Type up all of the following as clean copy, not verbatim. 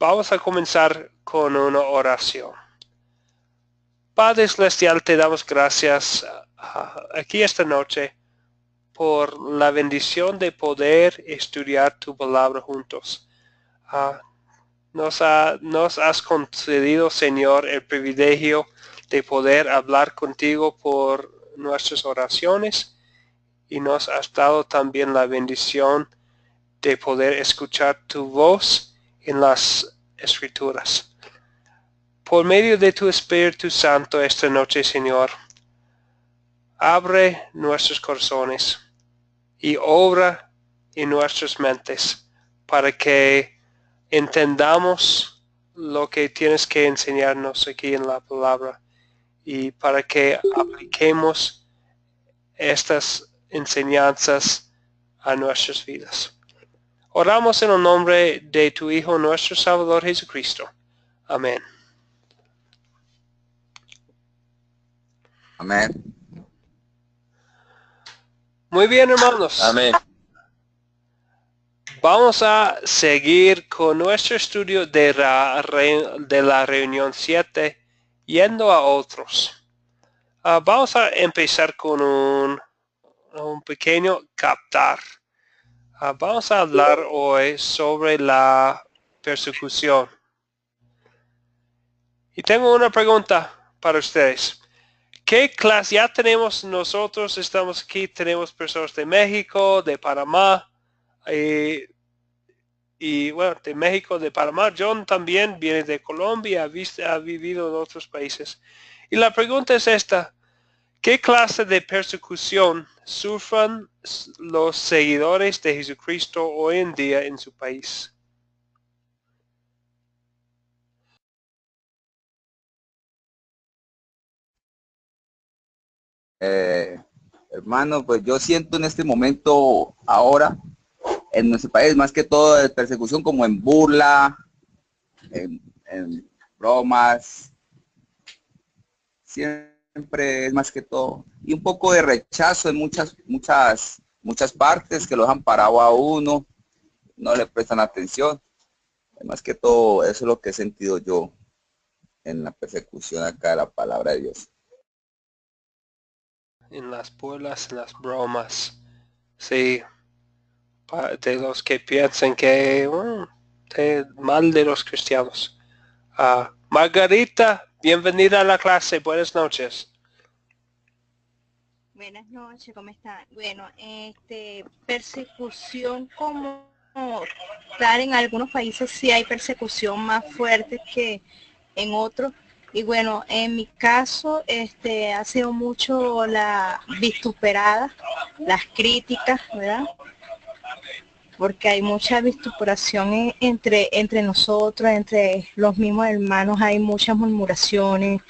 Vamos a comenzar con una oración. Padre Celestial, te damos gracias aquí esta noche por la bendición de poder estudiar tu palabra juntos. Nos has concedido, Señor, el privilegio de poder hablar contigo por nuestras oraciones y nos has dado también la bendición de poder escuchar tu voz en las Escrituras. Por medio de tu Espíritu Santo esta noche, Señor, abre nuestros corazones y obra en nuestras mentes para que entendamos lo que tienes que enseñarnos aquí en la palabra y para que apliquemos estas enseñanzas a nuestras vidas. Oramos en el nombre de tu Hijo, nuestro Salvador Jesucristo. Amén. Amén. Muy bien, hermanos. Amén. Vamos a seguir con nuestro estudio de la reunión 7, yendo a otros. Vamos a empezar con un pequeño captar. Vamos a hablar hoy sobre la persecución. Y tengo una pregunta para ustedes. ¿Qué clase ya tenemos nosotros? Estamos aquí, tenemos personas de México, de Panamá, y bueno, de México, de Panamá. John también viene de Colombia, ha vivido en otros países. Y la pregunta es esta. ¿Qué clase de persecución sufren los seguidores de Jesucristo hoy en día en su país? Hermano, pues yo siento en este momento ahora en nuestro país más que todo de persecución como en burla, en bromas, siempre es más que todo y un poco de rechazo en muchas partes que los han parado a uno, no le prestan atención. Más que todo eso es lo que he sentido yo en la persecución acá de la palabra de Dios. En las burlas, en las bromas. Sí, de los que piensan que mal de los cristianos. Margarita, bienvenida a la clase. Buenas noches. Buenas noches, ¿cómo están? Bueno, persecución como tal, en algunos países sí hay persecución más fuerte que en otros. Y bueno, en mi caso, ha sido mucho la vituperada, las críticas, ¿verdad? Porque hay mucha vituperación entre nosotros, entre los mismos hermanos, hay muchas murmuraciones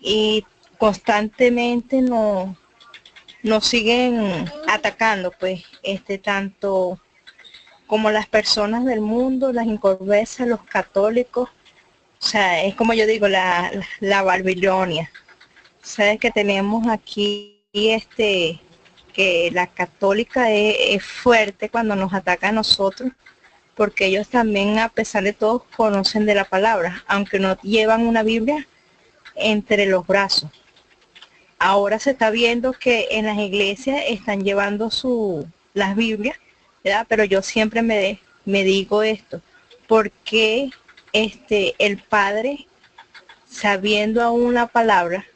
y constantemente nos siguen atacando, pues, tanto como las personas del mundo, las inconversas, los católicos. O sea, es como yo digo, la Babilonia. Sabes que tenemos aquí, que la católica es fuerte cuando nos ataca a nosotros, porque ellos también, a pesar de todo, conocen de la palabra, aunque no llevan una Biblia entre los brazos. Ahora se está viendo que en las iglesias están llevando las Biblias, ¿verdad? Pero yo siempre me digo esto, porque el Padre, sabiendo aún la palabra,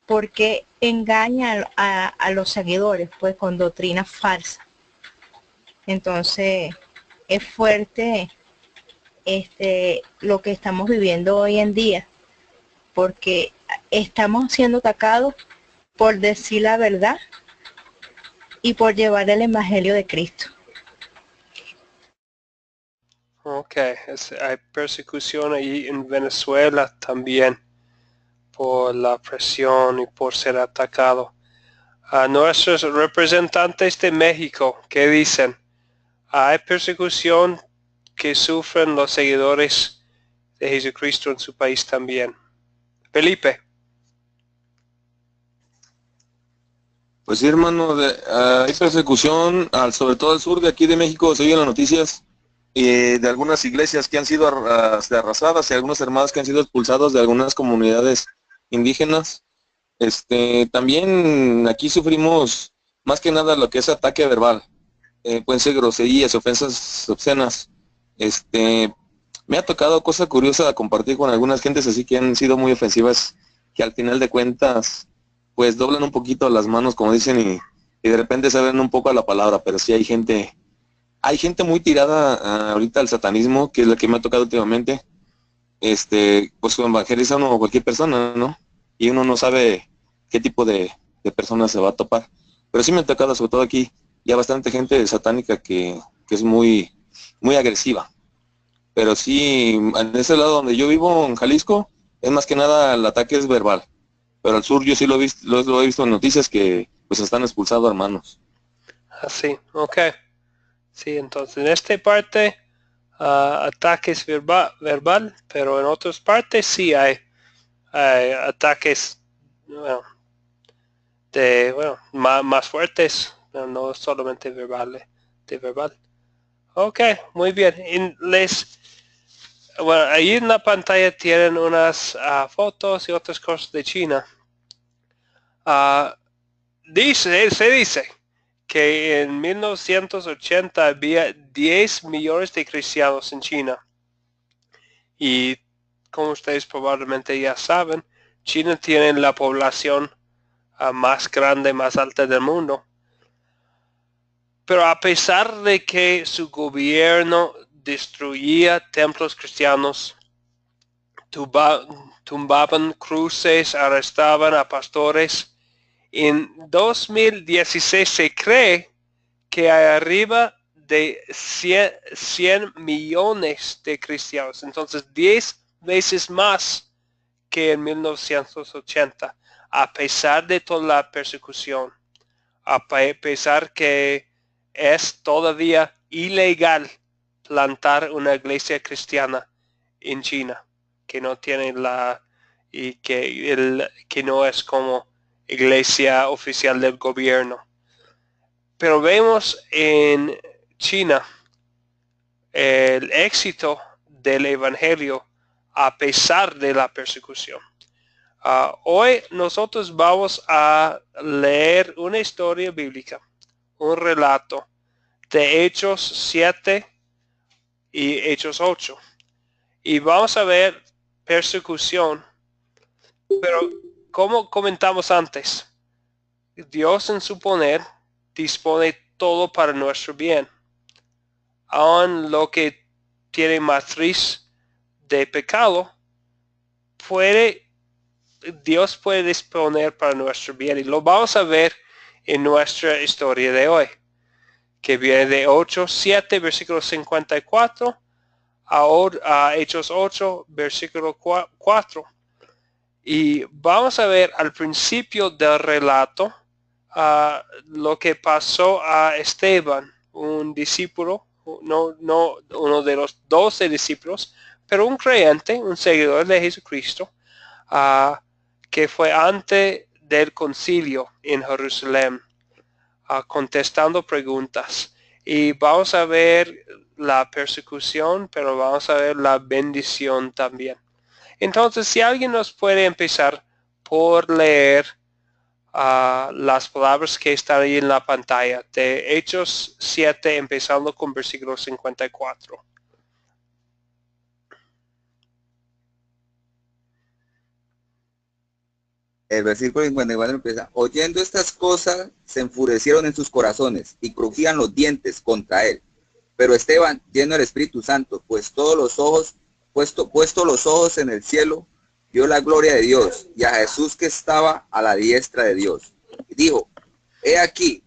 porque engaña a los seguidores, pues, con doctrina falsa. Entonces, es fuerte lo que estamos viviendo hoy en día, porque estamos siendo atacados por decir la verdad y por llevar el evangelio de Cristo. Ok, hay persecución ahí en Venezuela también por la presión y por ser atacado. A nuestros representantes de México, ¿qué dicen? ¿Hay persecución que sufren los seguidores de Jesucristo en su país también? Felipe. Pues sí, hermano, hay persecución, sobre todo al sur de aquí de México, se oyen las noticias de algunas iglesias que han sido arrasadas y algunos hermanos que han sido expulsados de algunas comunidades indígenas. También aquí sufrimos más que nada lo que es ataque verbal. Pueden ser groserías, ofensas obscenas. Me ha tocado cosa curiosa compartir con algunas gentes así que han sido muy ofensivas, que al final de cuentas pues doblan un poquito las manos, como dicen, y de repente se ven un poco a la palabra, pero sí hay gente muy tirada ahorita al satanismo, que es lo que me ha tocado últimamente. Pues evangeliza uno o cualquier persona, ¿no? Y uno no sabe qué tipo de persona se va a topar. Pero sí me ha tocado, sobre todo aquí, ya bastante gente satánica que es muy, muy agresiva. Pero sí, en ese lado donde yo vivo, en Jalisco, es más que nada el ataque es verbal. Pero al sur yo sí lo he visto en noticias que pues están expulsando hermanos. Así, ok. Sí, entonces en esta parte ataques verbal, pero en otras partes sí hay ataques, bueno, más fuertes, no solamente verbales, de verbal. Ok, muy bien. Bueno, ahí en la pantalla tienen unas fotos y otras cosas de China. Se dice que en 1980 había 10 millones de cristianos en China. Y como ustedes probablemente ya saben, China tiene la población más grande, más alta del mundo. Pero a pesar de que su gobierno destruía templos cristianos, tumbaban cruces, arrestaban a pastores, en 2016 se cree que hay arriba de 100 millones de cristianos. Entonces 10 veces más que en 1980, a pesar de toda la persecución, a pesar que es todavía ilegal plantar una iglesia cristiana en China, que no tiene que no es como iglesia oficial del gobierno. Pero vemos en China el éxito del evangelio a pesar de la persecución. Hoy nosotros vamos a leer una historia bíblica, un relato de Hechos 7 y Hechos 8. Y vamos a ver persecución, pero como comentamos antes, Dios en su poder dispone todo para nuestro bien. Aun lo que tiene matriz de pecado, Dios puede disponer para nuestro bien. Y lo vamos a ver en nuestra historia de hoy, que viene de 8:7, versículo 54, a Hechos 8, versículo 4. Y vamos a ver al principio del relato lo que pasó a Esteban, un discípulo, no uno de los 12 discípulos, pero un creyente, un seguidor de Jesucristo, que fue antes del concilio en Jerusalén, contestando preguntas. Y vamos a ver la persecución, pero vamos a ver la bendición también. Entonces, si alguien nos puede empezar por leer las palabras que están ahí en la pantalla, de Hechos 7, empezando con versículo 54. El versículo 54 empieza: oyendo estas cosas, se enfurecieron en sus corazones y crujían los dientes contra él. Pero Esteban, lleno del Espíritu Santo, puesto los ojos en el cielo, vio la gloria de Dios y a Jesús que estaba a la diestra de Dios. Y dijo: he aquí,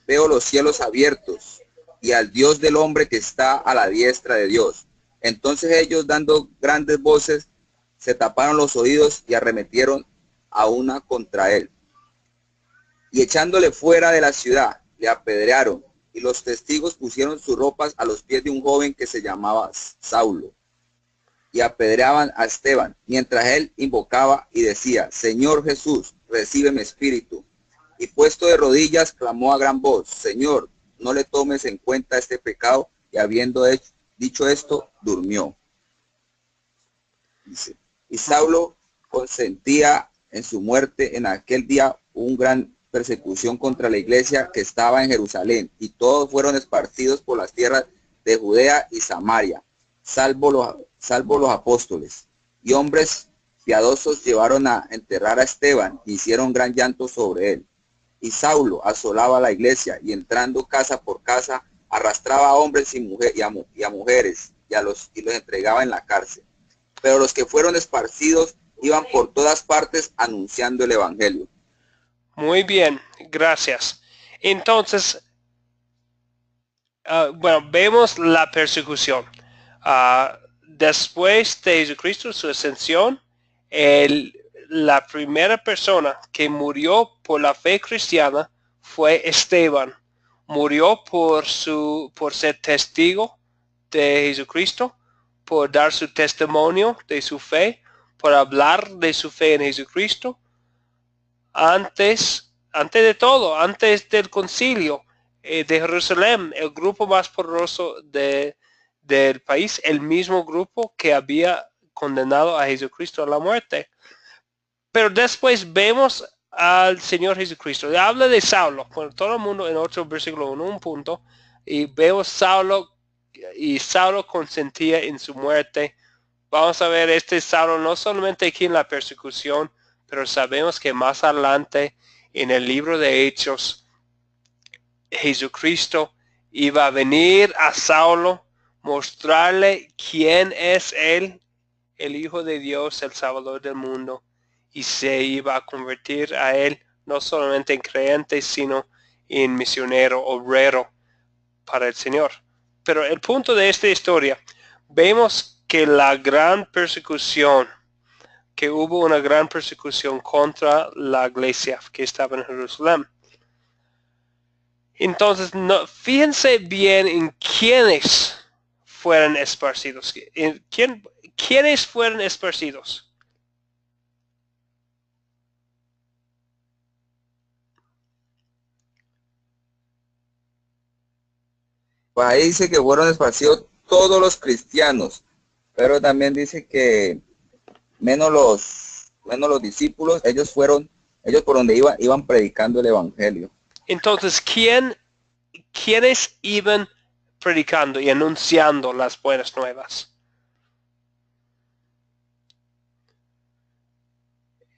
veo los cielos abiertos y al Dios del hombre que está a la diestra de Dios. Entonces ellos, dando grandes voces, se taparon los oídos y arremetieron a una contra él. Y echándole fuera de la ciudad, le apedrearon, y los testigos pusieron sus ropas a los pies de un joven que se llamaba Saulo. Y apedreaban a Esteban, mientras él invocaba y decía: Señor Jesús, recibe mi espíritu. Y puesto de rodillas, clamó a gran voz: Señor, no le tomes en cuenta este pecado. Y habiendo dicho esto, durmió. Dice, y Saulo consentía en su muerte. En aquel día hubo una gran persecución contra la iglesia que estaba en Jerusalén, y todos fueron esparcidos por las tierras de Judea y Samaria, salvo los apóstoles. Y hombres piadosos llevaron a enterrar a Esteban, e hicieron gran llanto sobre él. Y Saulo asolaba la iglesia, y entrando casa por casa, arrastraba a hombres y a mujeres, y los entregaba en la cárcel. Pero los que fueron esparcidos iban por todas partes anunciando el evangelio. Muy bien, gracias. Entonces, bueno, vemos la persecución. Después de Jesucristo, su ascensión, la primera persona que murió por la fe cristiana fue Esteban. Murió por ser testigo de Jesucristo, por dar su testimonio de su fe, por hablar de su fe en Jesucristo. Antes de todo, antes del concilio de Jerusalén, el grupo más poderoso del país, el mismo grupo que había condenado a Jesucristo a la muerte. Pero después vemos al Señor Jesucristo. Le habla de Saulo, con todo el mundo en otro versículo, en un punto, y vemos Saulo, y Saulo consentía en su muerte. Vamos a ver este Saulo no solamente aquí en la persecución, pero sabemos que más adelante en el libro de Hechos, Jesucristo iba a venir a Saulo, mostrarle quién es él, el Hijo de Dios, el Salvador del mundo, y se iba a convertir a él no solamente en creyente, sino en misionero, obrero para el Señor. Pero el punto de esta historia, vemos que la gran persecución, que hubo una gran persecución contra la iglesia que estaba en Jerusalén. Entonces, fíjense bien en quiénes fueron esparcidos. ¿Quiénes fueron esparcidos? Pues ahí dice que fueron esparcidos todos los cristianos, pero también dice que menos los discípulos, ellos por donde iban predicando el evangelio. Entonces, ¿quiénes iban predicando y anunciando las buenas nuevas?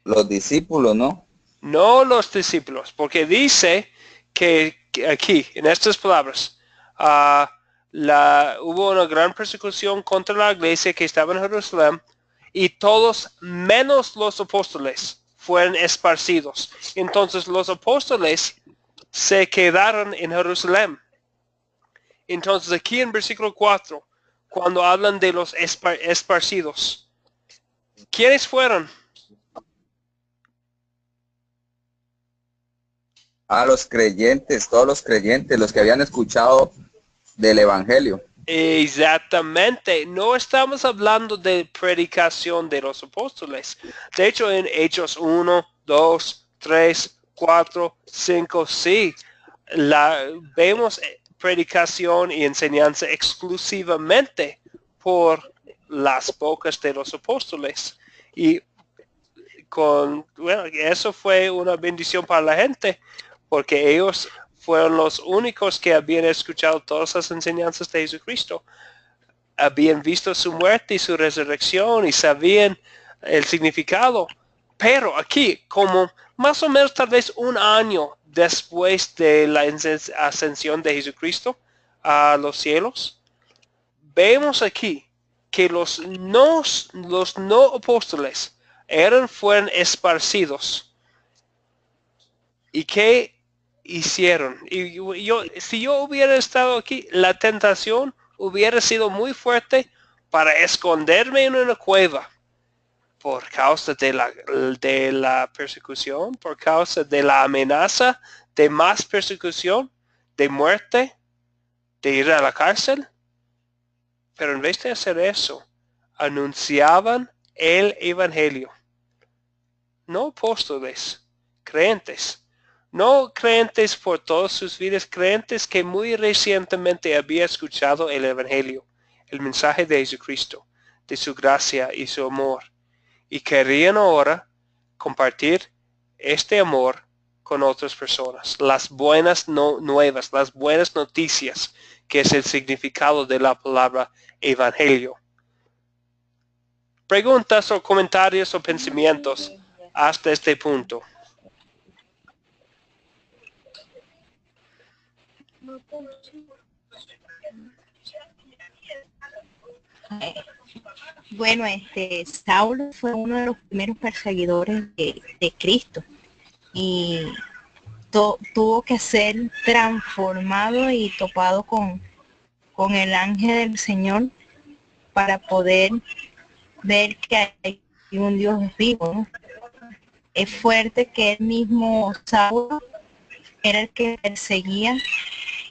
Los discípulos, ¿no? No los discípulos, porque dice que aquí, en estas palabras, hubo una gran persecución contra la iglesia que estaba en Jerusalén, y todos menos los apóstoles fueron esparcidos. Entonces los apóstoles se quedaron en Jerusalén. Entonces aquí en versículo 4, cuando hablan de los esparcidos, ¿quiénes fueron? A los creyentes, todos los creyentes, los que habían escuchado del evangelio. Exactamente, no estamos hablando de predicación de los apóstoles. De hecho, en Hechos 1, 2, 3, 4, 5, sí, vemos predicación y enseñanza exclusivamente por las bocas de los apóstoles. Y eso fue una bendición para la gente, porque ellos fueron los únicos que habían escuchado todas las enseñanzas de Jesucristo. Habían visto su muerte y su resurrección y sabían el significado. Pero aquí, como más o menos tal vez un año después de la ascensión de Jesucristo a los cielos, vemos aquí que los no apóstoles fueron esparcidos. ¿Y qué hicieron? Y si yo hubiera estado aquí, la tentación hubiera sido muy fuerte para esconderme en una cueva por causa de la persecución, por causa de la amenaza de más persecución, de muerte, de ir a la cárcel. Pero en vez de hacer eso, anunciaban el evangelio. No apóstoles, creyentes. No creyentes por todas sus vidas, creyentes que muy recientemente había escuchado el evangelio el mensaje de Jesucristo, de su gracia y su amor, y querían ahora compartir este amor con otras personas. Las buenas nuevas, las buenas noticias, que es el significado de la palabra evangelio. Preguntas o comentarios o pensamientos hasta este punto. Bueno, Saulo fue uno de los primeros perseguidores de Cristo y tuvo que ser transformado y topado con el ángel del Señor para poder ver que hay un Dios vivo, ¿no? Es fuerte que el mismo Saulo era el que perseguía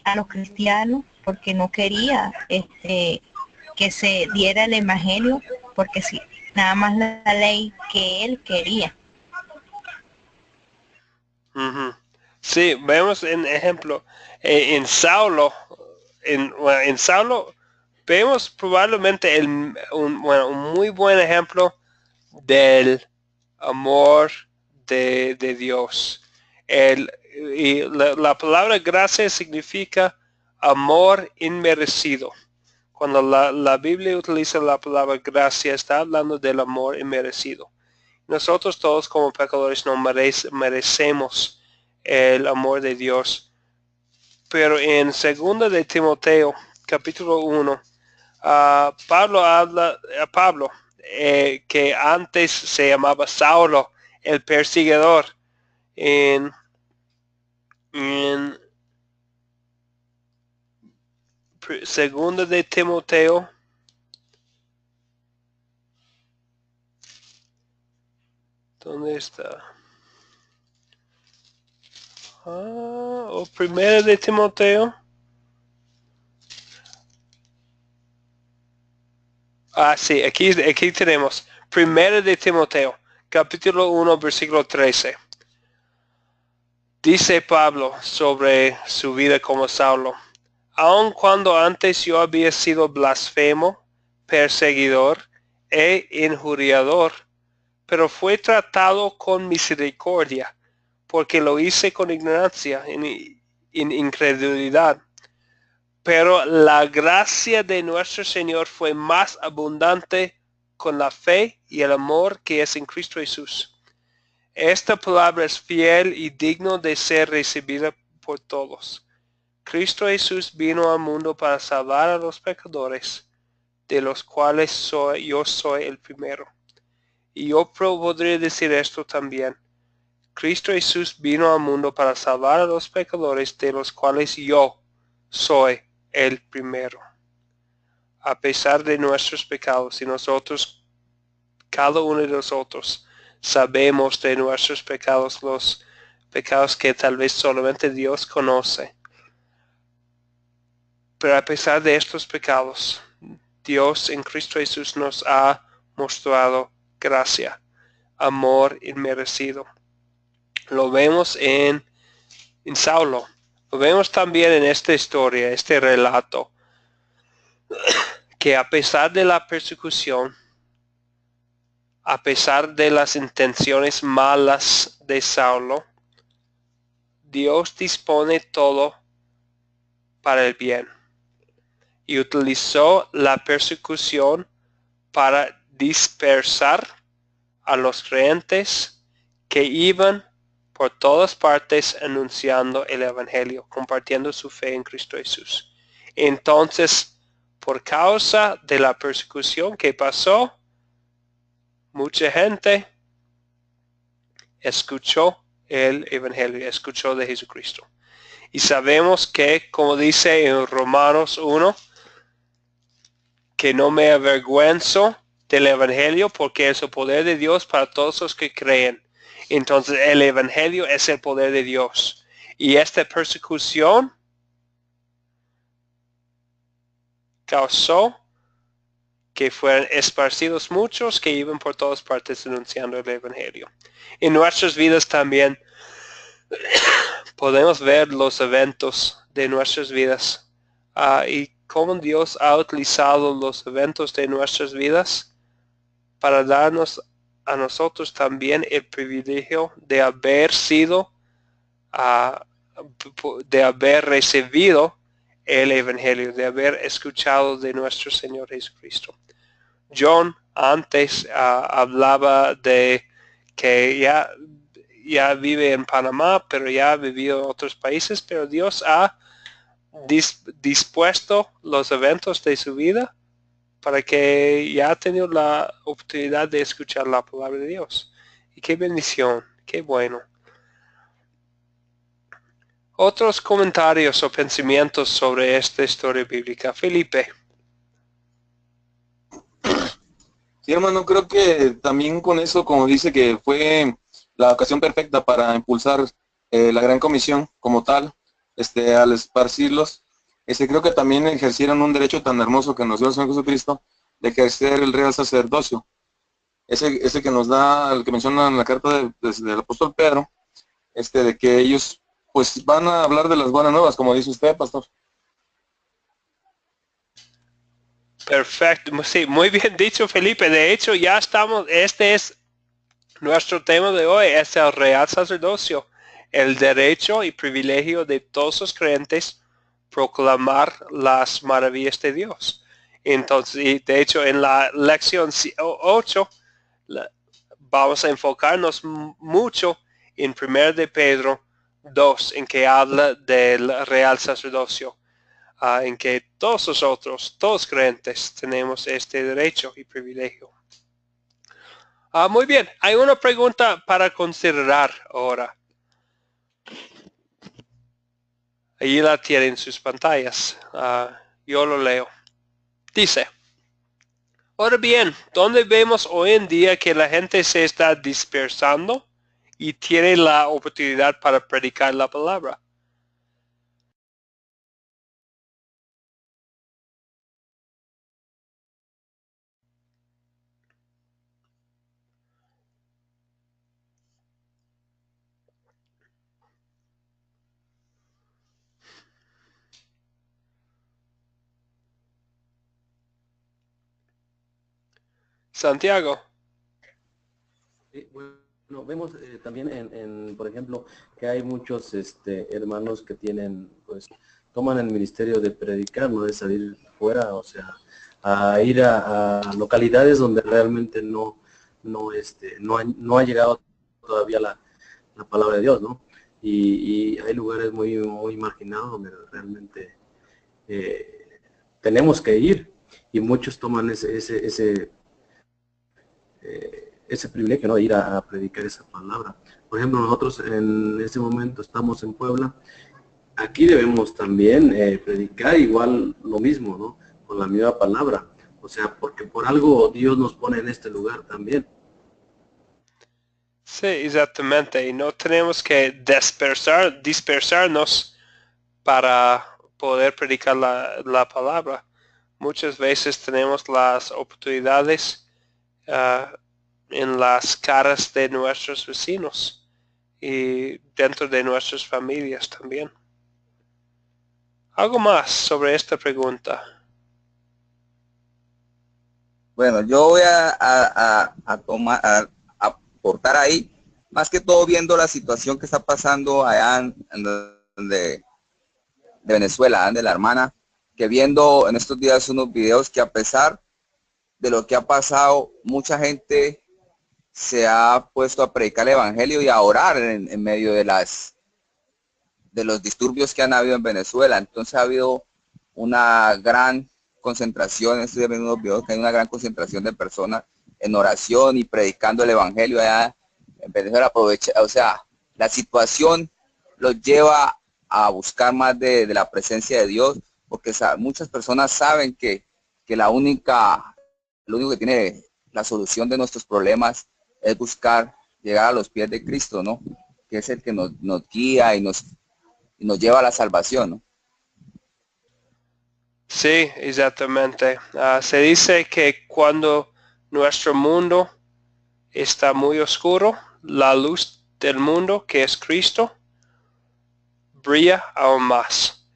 a los cristianos porque no quería que se diera el evangelio, porque si nada más la ley que él quería. Sí, vemos en ejemplo en Saulo, en Saulo vemos probablemente un muy buen ejemplo del amor de Dios. Y la palabra gracia significa amor inmerecido. Cuando la Biblia utiliza la palabra gracia, está hablando del amor inmerecido. Nosotros todos como pecadores no merecemos el amor de Dios. Pero en 2 de Timoteo, capítulo 1, Pablo habla, que antes se llamaba Saulo, el perseguidor, en 2 de Timoteo, ¿dónde está? O 1 de Timoteo. Sí, aquí tenemos 1 de Timoteo, capítulo 1, versículo 13. Dice Pablo sobre su vida como Saulo: aun cuando antes yo había sido blasfemo, perseguidor e injuriador, pero fue tratado con misericordia, porque lo hice con ignorancia, en incredulidad. Pero la gracia de nuestro Señor fue más abundante con la fe y el amor que es en Cristo Jesús. Esta palabra es fiel y digno de ser recibida por todos. Cristo Jesús vino al mundo para salvar a los pecadores, de los cuales yo soy el primero. Y yo podría decir esto también. Cristo Jesús vino al mundo para salvar a los pecadores, de los cuales yo soy el primero. A pesar de nuestros pecados, y nosotros, cada uno de nosotros, sabemos de nuestros pecados, los pecados que tal vez solamente Dios conoce. Pero a pesar de estos pecados, Dios en Cristo Jesús nos ha mostrado gracia, amor inmerecido. Lo vemos en Saulo. Lo vemos también en esta historia, este relato, que a pesar de la persecución, a pesar de las intenciones malas de Saulo, Dios dispone todo para el bien. Y utilizó la persecución para dispersar a los creyentes que iban por todas partes anunciando el evangelio, compartiendo su fe en Cristo Jesús. Entonces, por causa de la persecución que pasó, mucha gente escuchó el evangelio, escuchó de Jesucristo. Y sabemos que, como dice en Romanos 1, que no me avergüenzo del evangelio porque es el poder de Dios para todos los que creen. Entonces el evangelio es el poder de Dios. Y esta persecución causó que fueran esparcidos muchos que iban por todas partes denunciando el evangelio. En nuestras vidas también podemos ver los eventos de nuestras vidas y cómo Dios ha utilizado los eventos de nuestras vidas para darnos a nosotros también el privilegio de haber sido, de haber recibido el Evangelio, de haber escuchado de nuestro Señor Jesucristo. John antes hablaba de que ya vive en Panamá, pero ya ha vivido en otros países, pero Dios ha dispuesto los eventos de su vida para que ya ha tenido la oportunidad de escuchar la palabra de Dios. Y qué bendición, qué bueno. Otros comentarios o pensamientos sobre esta historia bíblica. Felipe. Sí, hermano, creo que también con eso, como dice que fue la ocasión perfecta para impulsar la Gran Comisión como tal, al esparcirlos, creo que también ejercieron un derecho tan hermoso que nos dio el Señor Jesucristo de ejercer el real sacerdocio. Ese que nos da, el que menciona en la carta del apóstol Pedro, de que ellos pues van a hablar de las buenas nuevas, como dice usted, pastor. Perfecto, sí, muy bien dicho, Felipe. De hecho, ya estamos, este es nuestro tema de hoy, es el real sacerdocio, el derecho y privilegio de todos los creyentes proclamar las maravillas de Dios. Entonces, y de hecho, en la lección 8 vamos a enfocarnos mucho en 1 de Pedro 2, en que habla del real sacerdocio. En que todos nosotros, todos creyentes, tenemos este derecho y privilegio. Muy bien, hay una pregunta para considerar ahora. Allí la tienen en sus pantallas. Yo lo leo. Dice, ahora bien, ¿dónde vemos hoy en día que la gente se está dispersando y tiene la oportunidad para predicar la palabra? Santiago. Sí, bueno, vemos también por ejemplo, que hay muchos hermanos que tienen, pues, toman el ministerio de predicar, no de salir fuera, o sea, a ir a localidades donde realmente no ha llegado todavía la palabra de Dios, ¿no? Y hay lugares muy, muy marginados donde realmente tenemos que ir, y muchos toman ese privilegio, ¿no? De ir a predicar esa palabra. Por ejemplo, nosotros en este momento estamos en Puebla. Aquí debemos también predicar igual lo mismo, ¿no? Con la misma palabra. O sea, porque por algo Dios nos pone en este lugar también. Sí, exactamente. Y no tenemos que dispersarnos para poder predicar la palabra. Muchas veces tenemos las oportunidades en las caras de nuestros vecinos y dentro de nuestras familias también. ¿Algo más sobre esta pregunta? Bueno, yo voy a aportar ahí, más que todo viendo la situación que está pasando allá de Venezuela, de la hermana, que viendo en estos días unos videos que a pesar de lo que ha pasado, mucha gente se ha puesto a predicar el evangelio y a orar en medio de los disturbios que han habido en Venezuela. Entonces ha habido una gran concentración, estoy viendo unos videos que hay una gran concentración de personas en oración y predicando el evangelio allá en Venezuela. O sea, la situación los lleva a buscar más de la presencia de Dios, porque muchas personas saben que lo único que tiene la solución de nuestros problemas es buscar llegar a los pies de Cristo, ¿no? Que es el que nos guía y nos lleva a la salvación, ¿no? Sí, exactamente. Se dice que cuando nuestro mundo está muy oscuro, la luz del mundo, que es Cristo, brilla aún más.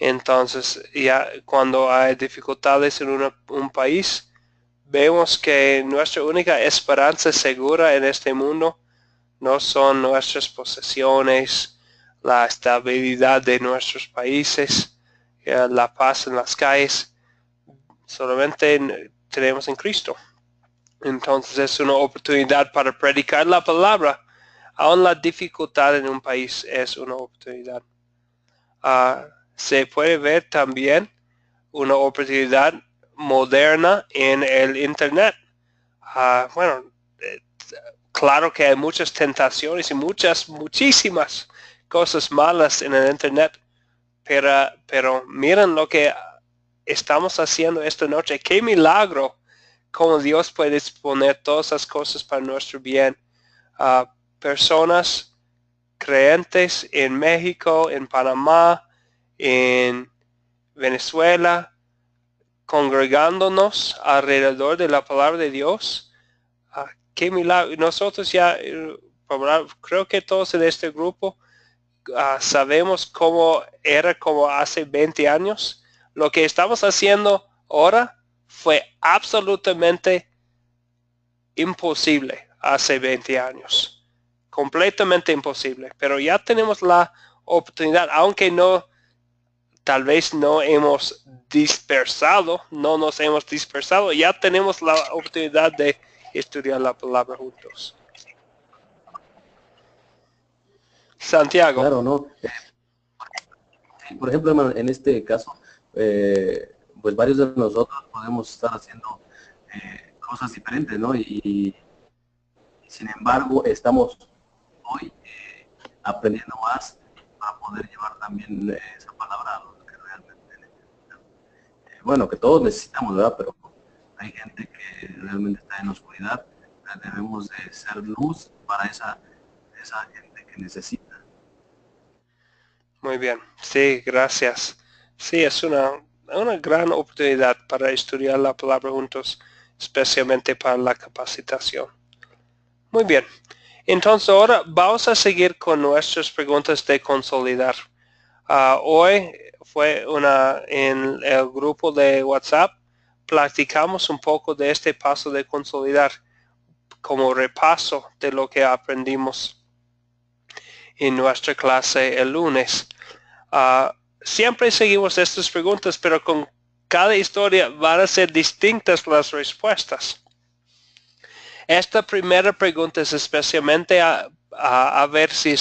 Entonces, ya cuando hay dificultades en un país, vemos que nuestra única esperanza segura en este mundo no son nuestras posesiones, la estabilidad de nuestros países, la paz en las calles, solamente tenemos en Cristo. Entonces es una oportunidad para predicar la palabra. Aún la dificultad en un país es una oportunidad. Se puede ver también una oportunidad moderna en el Internet. Bueno, claro que hay muchas tentaciones y muchísimas cosas malas en el Internet, pero miren lo que estamos haciendo esta noche. ¡Qué milagro! Cómo Dios puede disponer todas las cosas para nuestro bien. Personas creyentes en México, en Panamá, en Venezuela, congregándonos alrededor de la palabra de Dios. Qué milagro. Nosotros ya, creo que todos en este grupo sabemos cómo era como hace 20 años. Lo que estamos haciendo ahora fue absolutamente imposible hace 20 años. Completamente imposible. Pero ya tenemos la oportunidad, aunque tal vez no nos hemos dispersado, ya tenemos la oportunidad de estudiar la palabra juntos. Santiago. Claro, ¿no? Por ejemplo, hermano, en este caso, pues varios de nosotros podemos estar haciendo cosas diferentes, ¿no? Y sin embargo, estamos hoy aprendiendo más para poder llevar también esa palabra a los que realmente necesitan. Bueno, que todos necesitamos, ¿verdad? Pero hay gente que realmente está en oscuridad. Debemos de ser luz para esa gente que necesita. Muy bien. Sí, gracias. Sí, es una gran oportunidad para estudiar la palabra juntos, especialmente para la capacitación. Muy bien. Entonces ahora vamos a seguir con nuestras preguntas de consolidar. Hoy fue en el grupo de WhatsApp, platicamos un poco de este paso de consolidar como repaso de lo que aprendimos en nuestra clase el lunes. Siempre seguimos estas preguntas, pero con cada historia van a ser distintas las respuestas. Esta primera pregunta es especialmente a ver si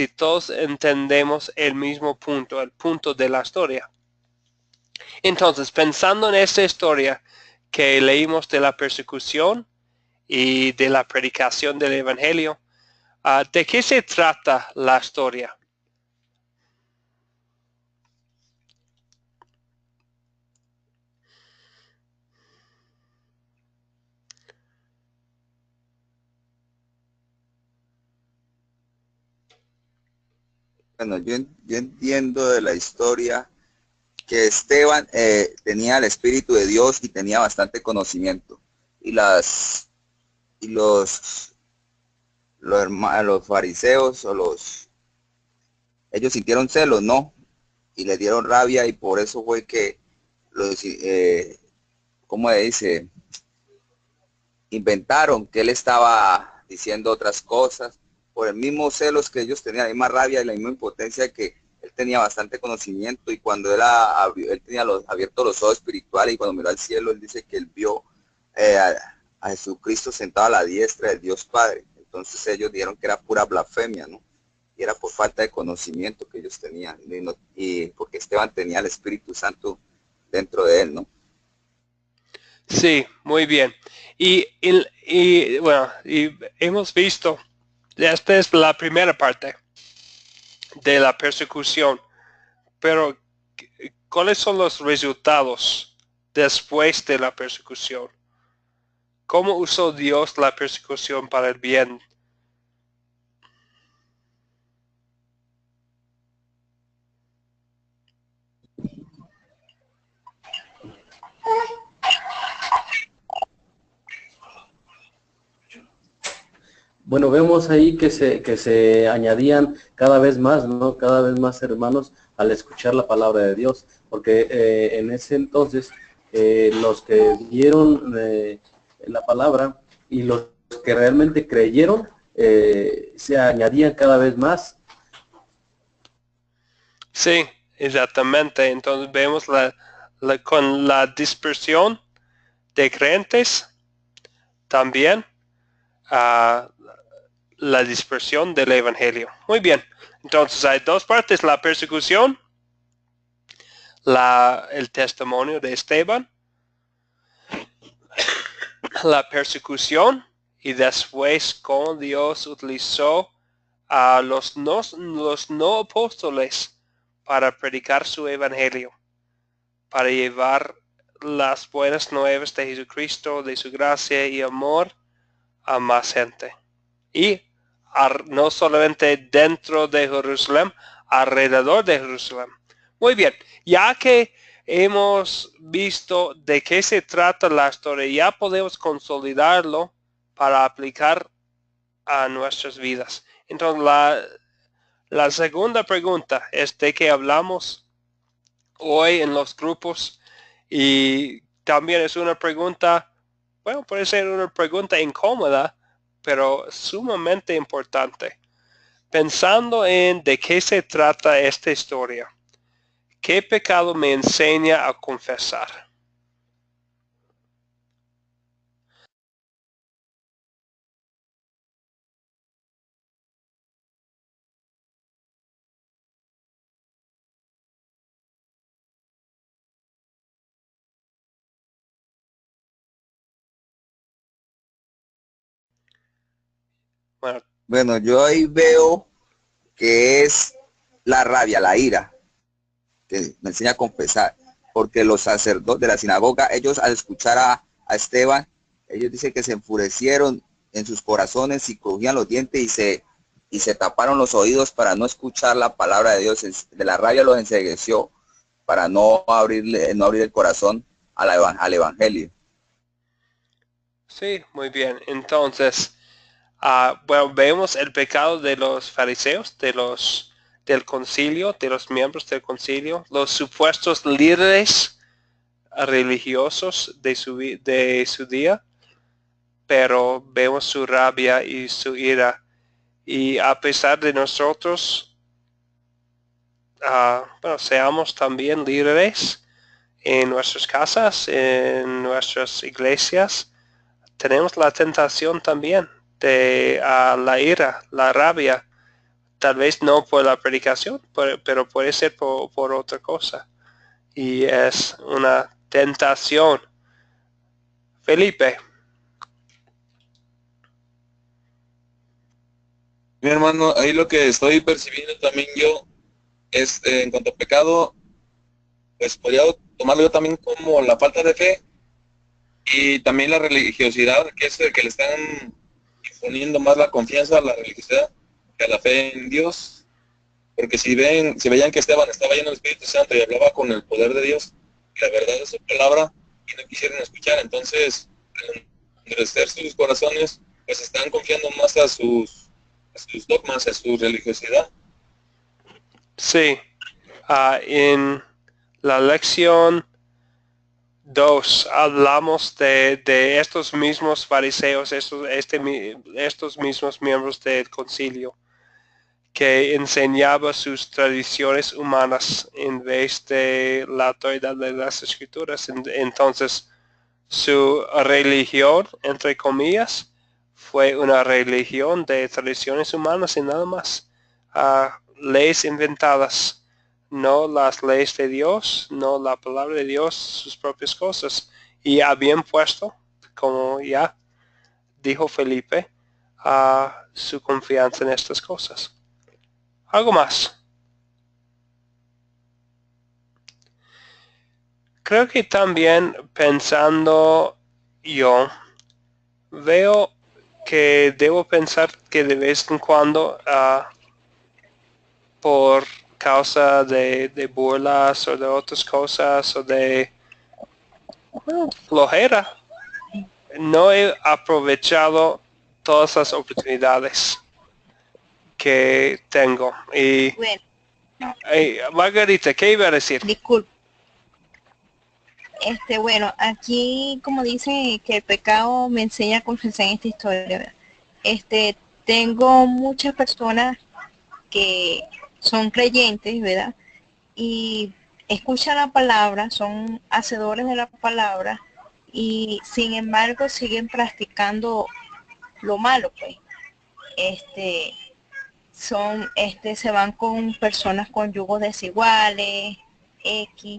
todos entendemos el mismo punto, el punto de la historia. Entonces, pensando en esta historia que leímos de la persecución y de la predicación del Evangelio, ¿de qué se trata la historia? Bueno, yo entiendo de la historia que Esteban tenía el Espíritu de Dios y tenía bastante conocimiento. Y los fariseos ellos sintieron celos, ¿no? Y le dieron rabia y por eso fue que ¿cómo dice? Inventaron que él estaba diciendo otras cosas por el mismo celos que ellos tenían, la misma rabia y la misma impotencia que él tenía bastante conocimiento. Y cuando él tenía abiertos los ojos espirituales y cuando miró al cielo, él dice que él vio a Jesucristo sentado a la diestra del Dios Padre. Entonces ellos dijeron que era pura blasfemia, ¿no? Y era por falta de conocimiento que ellos tenían, y porque Esteban tenía el Espíritu Santo dentro de él, ¿no? Sí, muy bien. Y bueno, y hemos visto, esta es la primera parte de la persecución, pero ¿cuáles son los resultados después de la persecución? ¿Cómo usó Dios la persecución para el bien? Bueno, vemos ahí que se añadían cada vez más, ¿no? Cada vez más hermanos al escuchar la palabra de Dios, porque en ese entonces los que vieron la palabra y los que realmente creyeron se añadían cada vez más. Sí, exactamente. Entonces vemos con la dispersión de creyentes también la dispersión del evangelio. Muy bien. Entonces hay dos partes: la persecución, el testimonio de Esteban, la persecución, y después cómo Dios utilizó a los no apóstoles para predicar su evangelio, para llevar las buenas nuevas de Jesucristo, de su gracia y amor a más gente. Y no solamente dentro de Jerusalén, alrededor de Jerusalén. Muy bien, ya que hemos visto de qué se trata la historia, ya podemos consolidarlo para aplicar a nuestras vidas. Entonces la segunda pregunta es de que hablamos hoy en los grupos, y también es una pregunta, bueno, puede ser una pregunta incómoda, pero sumamente importante. Pensando en de qué se trata esta historia, ¿qué pecado me enseña a confesar? Bueno, Bueno, yo ahí veo que es la rabia, la ira, que me enseña a confesar, porque los sacerdotes de la sinagoga, ellos al escuchar a Esteban, ellos dicen que se enfurecieron en sus corazones y crujían los dientes y se taparon los oídos para no escuchar la palabra de Dios. De la rabia los ensegueció para no abrir el corazón al evangelio. sí, muy bien. Entonces, bueno, vemos el pecado de los fariseos, del concilio, de los miembros del concilio, los supuestos líderes religiosos de su día, pero vemos su rabia y su ira. Y a pesar de nosotros, bueno, seamos también líderes en nuestras casas, en nuestras iglesias, tenemos la tentación también de la ira, la rabia, tal vez no por la predicación, pero puede ser por otra cosa. Y es una tentación. Felipe. Mi hermano, ahí lo que estoy percibiendo también yo es, en cuanto a pecado, pues podría tomarlo yo también como la falta de fe y también la religiosidad, que es el que le están imponiendo más la confianza a la religiosidad que a la fe en Dios. Porque si veían que Esteban estaba lleno del Espíritu Santo y hablaba con el poder de Dios, la verdad de su palabra, y no quisieron escuchar, entonces al endurecer sus corazones, pues están confiando más a sus dogmas, a su religiosidad. Sí. En la lección 2 hablamos de estos mismos fariseos, estos mismos miembros del concilio, que enseñaba sus tradiciones humanas en vez de la autoridad de las escrituras. Entonces, su religión, entre comillas, fue una religión de tradiciones humanas y nada más. Leyes inventadas, no las leyes de Dios, no la palabra de Dios, sus propias cosas. Y habían puesto, como ya dijo Felipe, su confianza en estas cosas. Algo más. Creo que también pensando yo, veo que debo pensar que de vez en cuando, por causa de burlas o de otras cosas o de flojera, no he aprovechado todas las oportunidades que tengo. Y Bueno, Margarita, ¿qué iba a decir? disculpe. Bueno, aquí como dicen que el pecado me enseña a confesar en esta historia, ¿verdad? Tengo muchas personas que son creyentes, ¿verdad? Y escuchan la palabra, son hacedores de la palabra y sin embargo siguen practicando lo malo, pues. Se van con personas con yugos desiguales, X.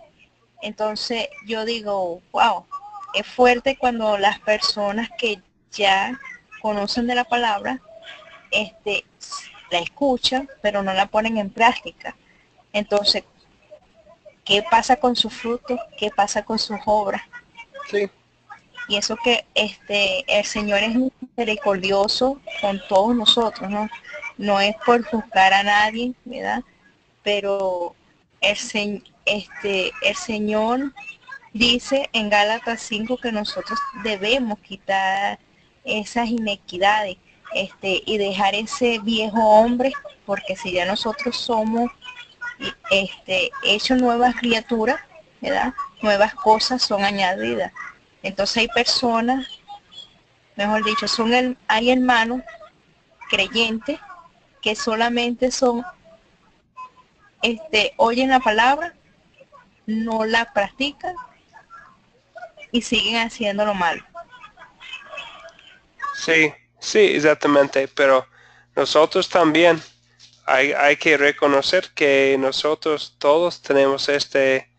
Entonces yo digo, wow, es fuerte cuando las personas que ya conocen de la palabra, la escuchan, pero no la ponen en práctica. Entonces, ¿qué pasa con sus frutos? ¿Qué pasa con sus obras? Sí. Y eso que el Señor es misericordioso con todos nosotros, ¿no? No es por juzgar a nadie, ¿verdad? Pero el Señor dice en Gálatas 5 que nosotros debemos quitar esas inequidades y dejar ese viejo hombre, porque si ya nosotros somos hechos nuevas criaturas, ¿verdad? Nuevas cosas son añadidas. Entonces hay personas, mejor dicho, hay hermanos creyentes que solamente oyen la palabra, no la practican y siguen haciendo lo malo. Sí, sí, exactamente, pero nosotros también hay que reconocer que nosotros todos tenemos este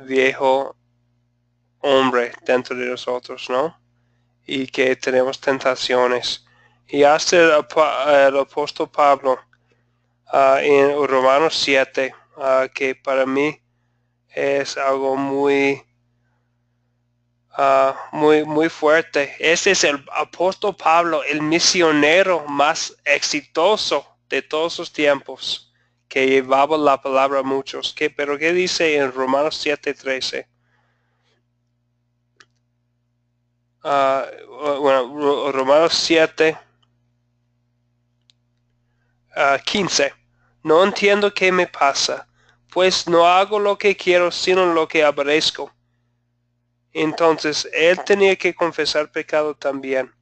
viejo hombre dentro de nosotros, ¿no? Y que tenemos tentaciones. Y hasta el apóstol Pablo en Romanos 7, que para mí es algo muy fuerte. Ese es el apóstol Pablo, el misionero más exitoso de todos los tiempos, que llevaba la palabra a muchos. Pero ¿qué dice en Romanos 7:13? Romanos 7, 15. No entiendo qué me pasa, pues no hago lo que quiero, sino lo que aborrezco. Entonces, él tenía que confesar pecado también,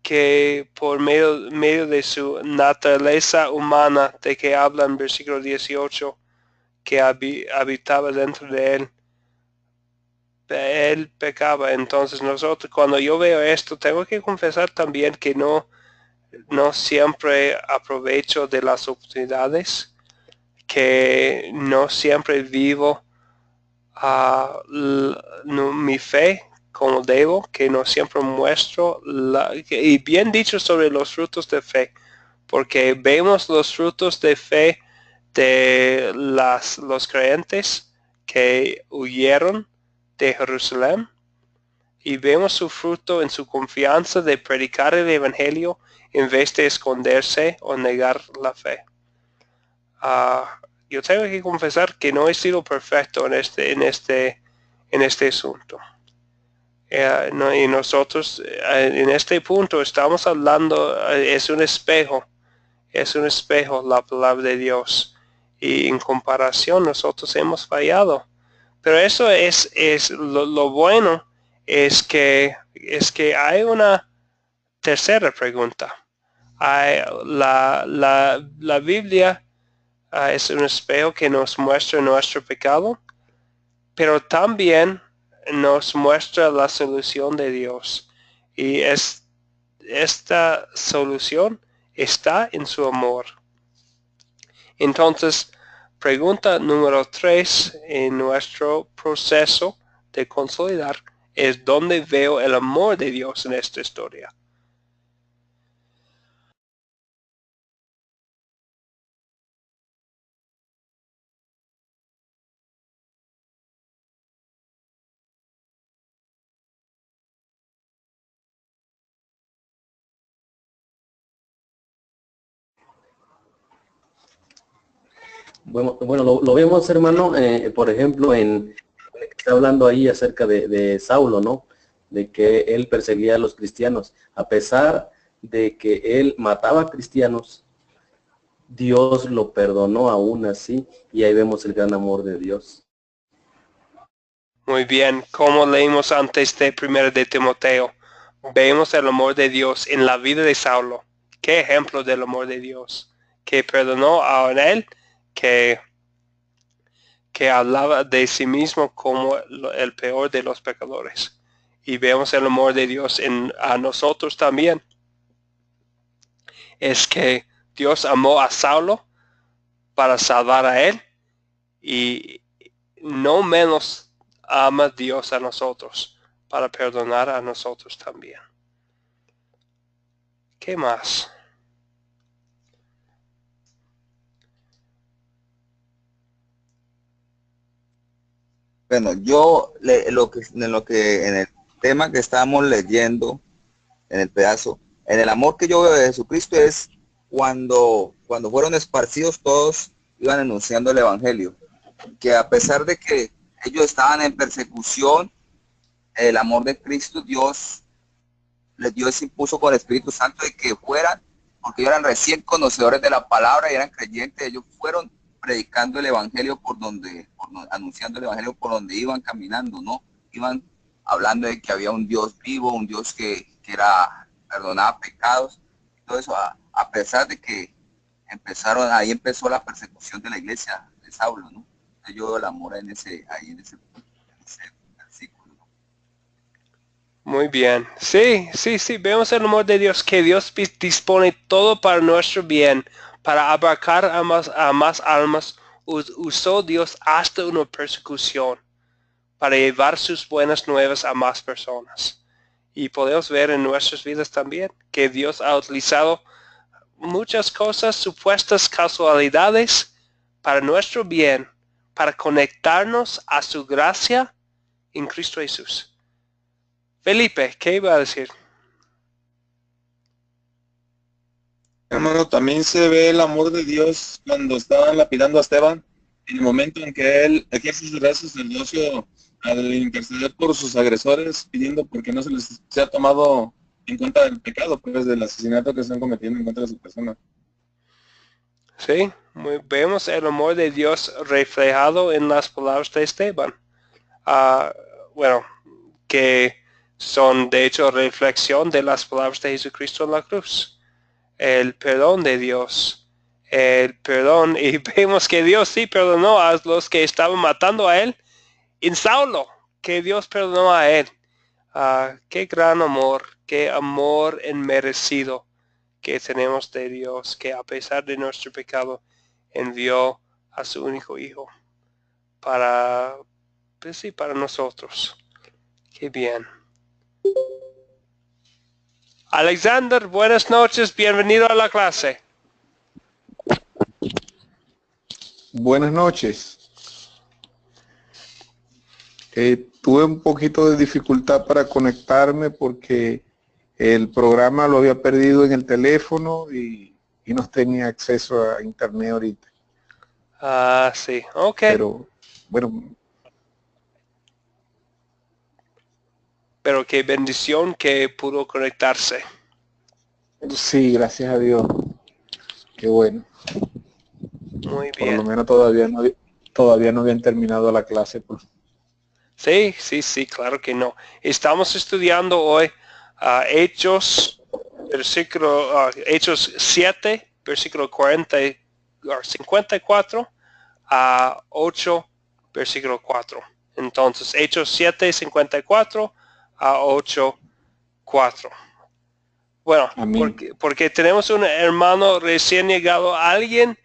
que por medio de su naturaleza humana, de que habla en versículo 18, que habitaba dentro de él pecaba. Entonces nosotros, cuando yo veo esto, tengo que confesar también que no siempre aprovecho de las oportunidades, que no siempre vivo mi fe como debo, que no siempre muestro y bien dicho sobre los frutos de fe, porque vemos los frutos de fe de los creyentes que huyeron de Jerusalén, y vemos su fruto en su confianza de predicar el evangelio en vez de esconderse o negar la fe. Yo tengo que confesar que no he sido perfecto en este asunto. Y nosotros en este punto estamos hablando, es un espejo la palabra de Dios, y en comparación nosotros hemos fallado. Pero eso es lo bueno, es que hay una tercera pregunta. La Biblia es un espejo que nos muestra nuestro pecado, pero también nos muestra la solución de Dios. Y esta solución está en su amor. Entonces, pregunta número 3 en nuestro proceso de consolidar es: ¿dónde veo el amor de Dios en esta historia? Bueno, lo vemos, hermano, por ejemplo, está hablando ahí acerca de Saulo, ¿no? de que él perseguía a los cristianos. A pesar de que él mataba a cristianos, Dios lo perdonó aún así, y ahí vemos el gran amor de Dios. Muy bien, como leímos antes de 1 de Timoteo, vemos el amor de Dios en la vida de Saulo. Qué ejemplo del amor de Dios, que perdonó a él, que hablaba de sí mismo como el peor de los pecadores. Y vemos el amor de Dios a nosotros también. Es que Dios amó a Saulo para salvar a él, y no menos ama Dios a nosotros para perdonar a nosotros también. ¿Qué más? Bueno, en el tema que estábamos leyendo, en el pedazo, en el amor que yo veo de Jesucristo es cuando fueron esparcidos, todos iban anunciando el evangelio, que a pesar de que ellos estaban en persecución, el amor de Cristo, Dios les dio ese impulso con el Espíritu Santo de que fueran, porque ellos eran recién conocedores de la palabra y eran creyentes. Ellos fueron predicando el evangelio anunciando el evangelio por donde iban caminando, ¿no? Iban hablando de que había un Dios vivo, un Dios que perdonaba pecados, todo eso, a pesar de que ahí empezó la persecución de la iglesia de Saulo, ¿no? Yo veo el amor en ese versículo, ¿no? Muy bien. Sí, vemos el amor de Dios, que Dios dispone todo para nuestro bien, para abarcar a más almas. Usó Dios hasta una persecución para llevar sus buenas nuevas a más personas. Y podemos ver en nuestras vidas también que Dios ha utilizado muchas cosas, supuestas casualidades, para nuestro bien, para conectarnos a su gracia en Cristo Jesús. Felipe, ¿qué iba a decir? Hermano, también se ve el amor de Dios cuando estaban lapidando a Esteban, en el momento en que él ejerce su gran sacerdocio al interceder por sus agresores, pidiendo porque no se les sea tomado en cuenta el pecado, pues, del asesinato que están cometiendo en contra de su persona. Sí, vemos el amor de Dios reflejado en las palabras de Esteban. Bueno, que son de hecho reflexión de las palabras de Jesucristo en la cruz. El perdón de Dios. El perdón, y vemos que Dios sí perdonó a los que estaban matando a él en Saulo, que Dios perdonó a él. Qué gran amor, qué amor inmerecido que tenemos de Dios, que a pesar de nuestro pecado envió a su único hijo para, pues sí, para nosotros. Qué bien. Alexander, buenas noches, bienvenido a la clase. Buenas noches. Tuve un poquito de dificultad para conectarme porque el programa lo había perdido en el teléfono y no tenía acceso a internet ahorita. Sí, ok. Pero bueno, pero qué bendición que pudo conectarse. sí, gracias a Dios. Qué bueno. Muy Por lo bien. menos todavía no habían terminado la clase. Pues. Sí, claro que no. Estamos estudiando hoy Hechos 7, versículo 54 a 8, versículo 4. Entonces, Hechos 7, 54 a 8, 4. Bueno, porque tenemos un hermano recién llegado. ¿Alguien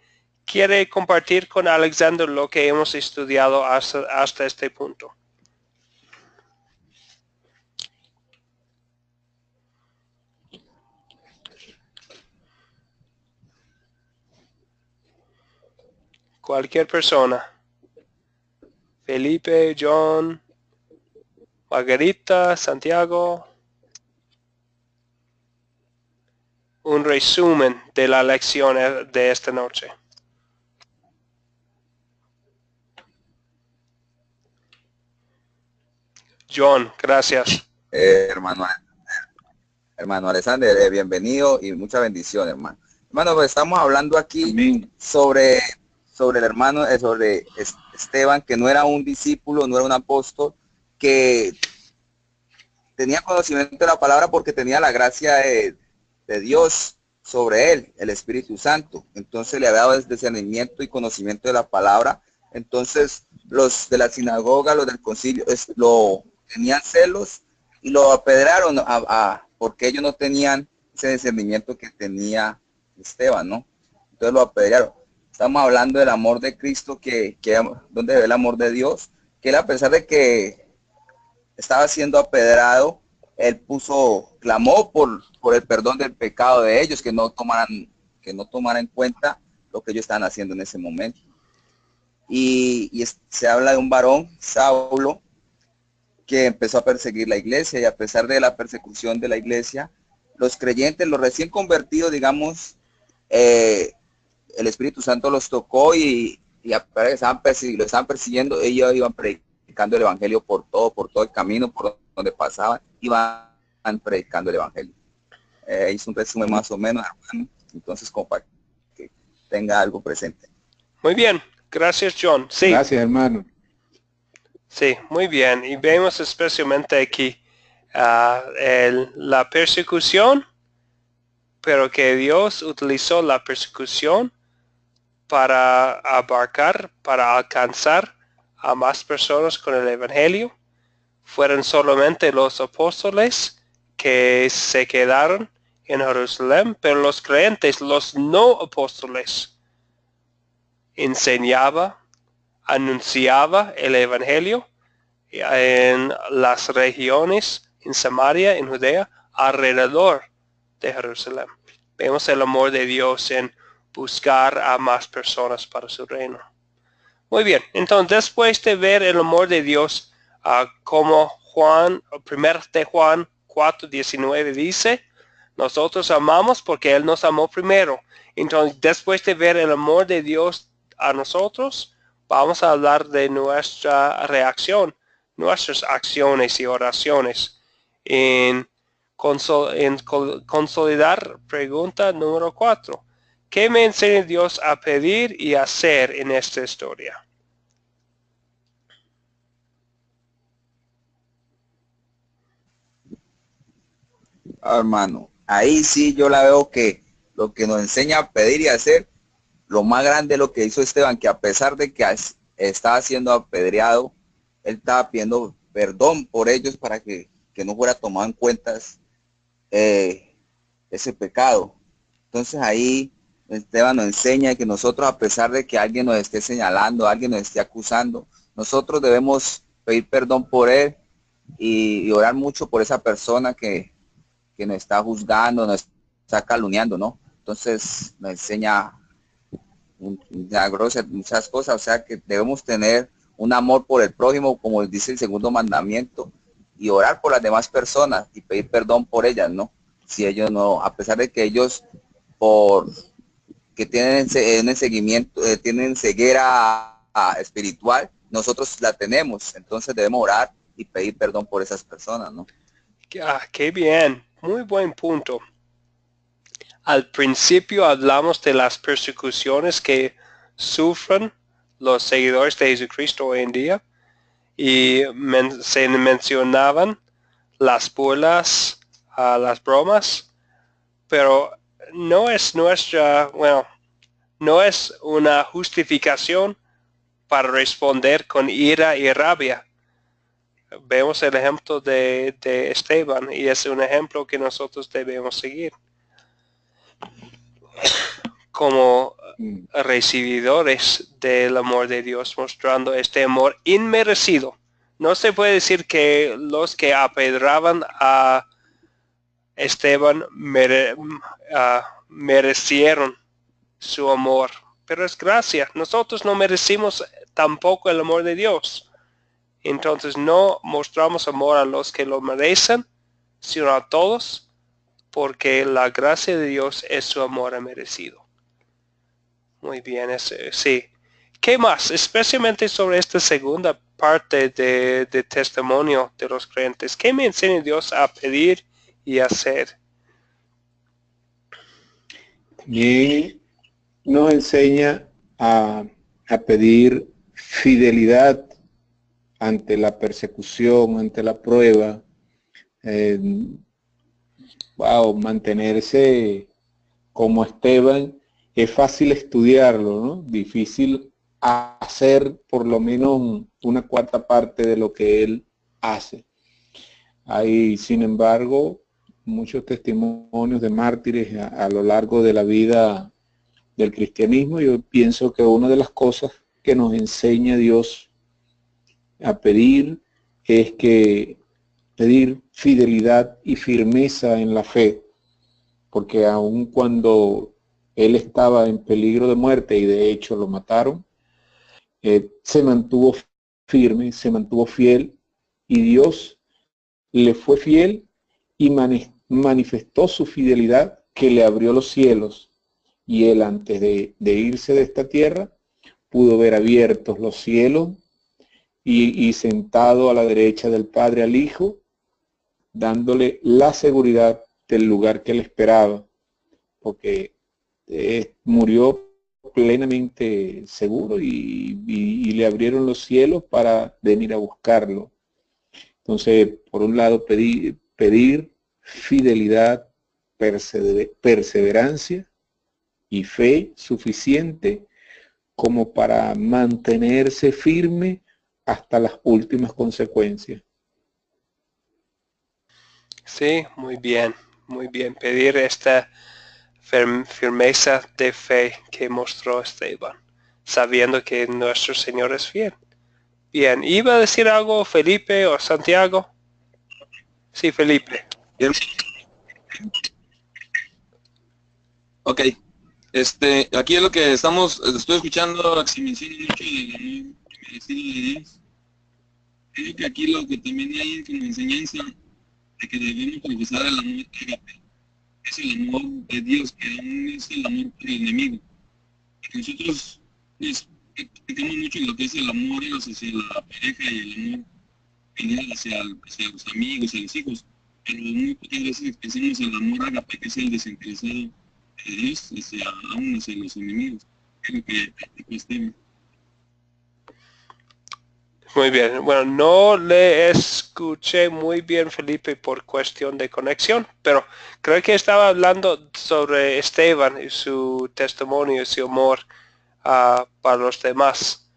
quiere compartir con Alexander lo que hemos estudiado hasta este punto? Cualquier persona. Felipe, John, Margarita, Santiago. Un resumen de la lección de esta noche. John, gracias. hermano, hermano Alexander, bienvenido y mucha bendición, hermano. Hermano, pues estamos hablando aquí Amén. sobre el hermano, sobre Esteban, que no era un discípulo, no era un apóstol, que tenía conocimiento de la palabra porque tenía la gracia de Dios sobre él, el Espíritu Santo. Entonces le había dado discernimiento y conocimiento de la palabra. Entonces los de la sinagoga, los del concilio, lo tenían celos y lo apedrearon porque ellos no tenían ese discernimiento que tenía Esteban, ¿no? Entonces lo apedrearon. Estamos hablando del amor de Cristo, donde ve el amor de Dios, que él, a pesar de que estaba siendo apedrado, él clamó por el perdón del pecado de ellos, que no tomaran en cuenta lo que ellos estaban haciendo en ese momento. Y se habla de un varón, Saulo, que empezó a perseguir la iglesia, y a pesar de la persecución de la iglesia, los creyentes, los recién convertidos, digamos, el Espíritu Santo los tocó y a pesar de que lo estaban persiguiendo, ellos iban predicando el evangelio por todo el camino, por donde pasaban, iban predicando el evangelio. Hice un resumen más o menos, hermano, entonces como para que tenga algo presente. Muy bien, gracias John. Sí. Gracias, hermano. Sí, muy bien. Y vemos especialmente aquí la persecución, pero que Dios utilizó la persecución para para alcanzar a más personas con el evangelio. Fueron solamente los apóstoles que se quedaron en Jerusalén, pero los creyentes, los no apóstoles, anunciaba el evangelio en las regiones, en Samaria, en Judea, alrededor de Jerusalén. Vemos el amor de Dios en buscar a más personas para su reino. Muy bien, entonces después de ver el amor de Dios, como 1 de Juan 4:19 dice, nosotros amamos porque Él nos amó primero. Entonces, después de ver el amor de Dios a nosotros, vamos a hablar de nuestra reacción, nuestras acciones y oraciones. En consolidar pregunta número 4. ¿Qué me enseña Dios a pedir y hacer en esta historia? Hermano, ahí sí yo la veo que lo que nos enseña a pedir y hacer, lo más grande de lo que hizo Esteban, que a pesar de que estaba siendo apedreado, él estaba pidiendo perdón por ellos para que no fuera tomado en cuenta ese pecado. Entonces ahí Esteban nos enseña que nosotros, a pesar de que alguien nos esté señalando, alguien nos esté acusando, nosotros debemos pedir perdón por él y orar mucho por esa persona que nos está juzgando, nos está calumniando, ¿no? Entonces nos enseña muchas cosas, o sea que debemos tener un amor por el prójimo, como dice el segundo mandamiento, y orar por las demás personas y pedir perdón por ellas, ¿no? Si ellos no, a pesar de que ellos que tienen un seguimiento, tienen ceguera espiritual, nosotros la tenemos, entonces debemos orar y pedir perdón por esas personas, ¿no? Qué bien, muy buen punto. Al principio hablamos de las persecuciones que sufren los seguidores de Jesucristo hoy en día y se mencionaban las burlas, las bromas, pero no es no es una justificación para responder con ira y rabia. Vemos el ejemplo de Esteban y es un ejemplo que nosotros debemos seguir como recibidores del amor de Dios, mostrando este amor inmerecido. No se puede decir que los que apedraban a Esteban merecieron su amor, pero es gracia. Nosotros no merecimos tampoco el amor de Dios. Entonces no mostramos amor a los que lo merecen, sino a todos, porque la gracia de Dios es su amor merecido. Muy bien, sí. ¿Qué más? Especialmente sobre esta segunda parte de testimonio de los creyentes. ¿Qué me enseña Dios a pedir y hacer? También nos enseña a pedir fidelidad ante la persecución, ante la prueba, mantenerse como Esteban. Es fácil estudiarlo, ¿no? Difícil hacer por lo menos una cuarta parte de lo que él hace. Hay, sin embargo, muchos testimonios de mártires a lo largo de la vida del cristianismo. Yo pienso que una de las cosas que nos enseña Dios a pedir es que pedir fidelidad y firmeza en la fe, porque aun cuando él estaba en peligro de muerte y de hecho lo mataron, se mantuvo firme, se mantuvo fiel, y Dios le fue fiel y manifestó su fidelidad, que le abrió los cielos, y él, antes de irse de esta tierra, pudo ver abiertos los cielos y sentado a la derecha del Padre al Hijo, dándole la seguridad del lugar que él esperaba, porque murió plenamente seguro y le abrieron los cielos para venir a buscarlo. Entonces, por un lado, pedir fidelidad, perseverancia y fe suficiente como para mantenerse firme hasta las últimas consecuencias. Sí, muy bien, muy bien. Pedir esta firmeza de fe que mostró Esteban, sabiendo que nuestro Señor es fiel. Bien, ¿iba a decir algo Felipe o Santiago? Sí, Felipe. Bien. Ok. Aquí es lo que estoy escuchando, que se menciona mucho del amor merecido de Dios. Creo que aquí lo que también hay como enseñanza de que debemos profesar el amor ágape. Es el amor de Dios, que aún es el amor por el enemigo. Porque nosotros practicamos mucho lo que es el amor hacia la pareja y el amor filial hacia los amigos, a los hijos. Pero muy pocas veces pensamos en el amor ágape, que es el desinteresado de Dios aún hacia los enemigos. Creo que practicó Esteban. Muy bien. Bueno, no le escuché muy bien, Felipe, por cuestión de conexión, pero creo que estaba hablando sobre Esteban y su testimonio y su amor para los demás.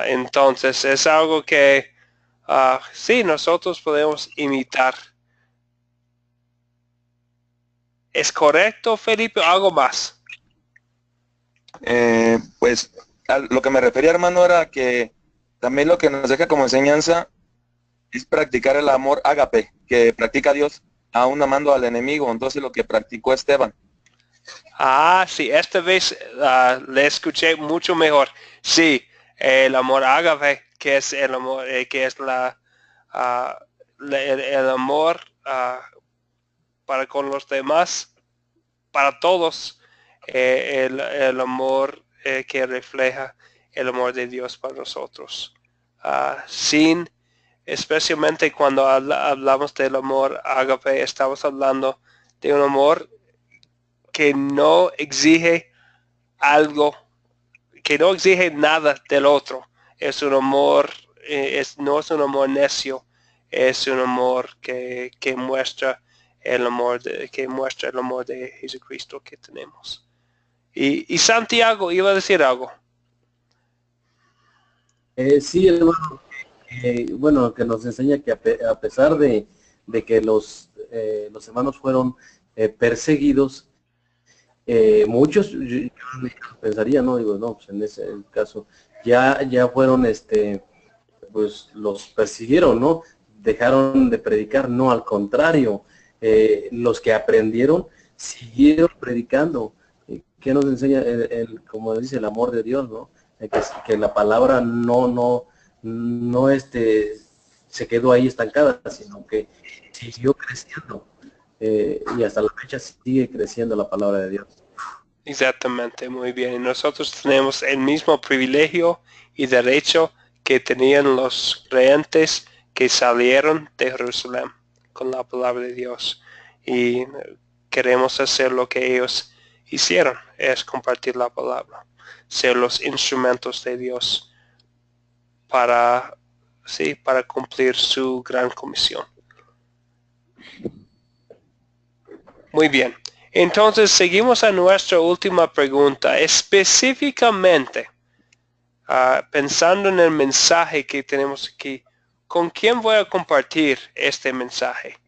Entonces, es algo que sí, nosotros podemos imitar. ¿Es correcto, Felipe? ¿Algo más? Pues a lo que me refería, hermano, era que también lo que nos deja como enseñanza es practicar el amor ágape, que practica Dios, aún amando al enemigo. Entonces lo que practicó Esteban. Sí, esta vez le escuché mucho mejor. Sí, el amor ágape, que es el amor, que es el amor para con los demás, para todos, el amor que refleja el amor de Dios para nosotros. Especialmente cuando hablamos del amor ágape, estamos hablando de un amor que no exige algo, que no exige nada del otro. Es un amor, no es un amor necio, es un amor que muestra el amor de Jesucristo que tenemos. Y Santiago iba a decir algo. Sí, hermano, bueno, que nos enseña que a pesar de que los hermanos fueron perseguidos, muchos, yo pensaría, no, digo, no, pues en ese caso, ya fueron, pues los persiguieron, ¿no? Dejaron de predicar, no, al contrario, los que aprendieron siguieron predicando. ¿Qué nos enseña como dice, el amor de Dios, ¿no? Que la palabra no se quedó ahí estancada, sino que siguió creciendo, y hasta la fecha sigue creciendo la palabra de Dios. Exactamente, muy bien. Y nosotros tenemos el mismo privilegio y derecho que que tenían los creyentes que salieron de Jerusalén con la palabra de Dios. Y queremos hacer lo que ellos hicieron, es compartir la palabra, ser los instrumentos de Dios para cumplir su gran comisión. Muy bien. Entonces seguimos a nuestra última pregunta. Específicamente, pensando en el mensaje que tenemos aquí, ¿con quién voy a compartir este mensaje?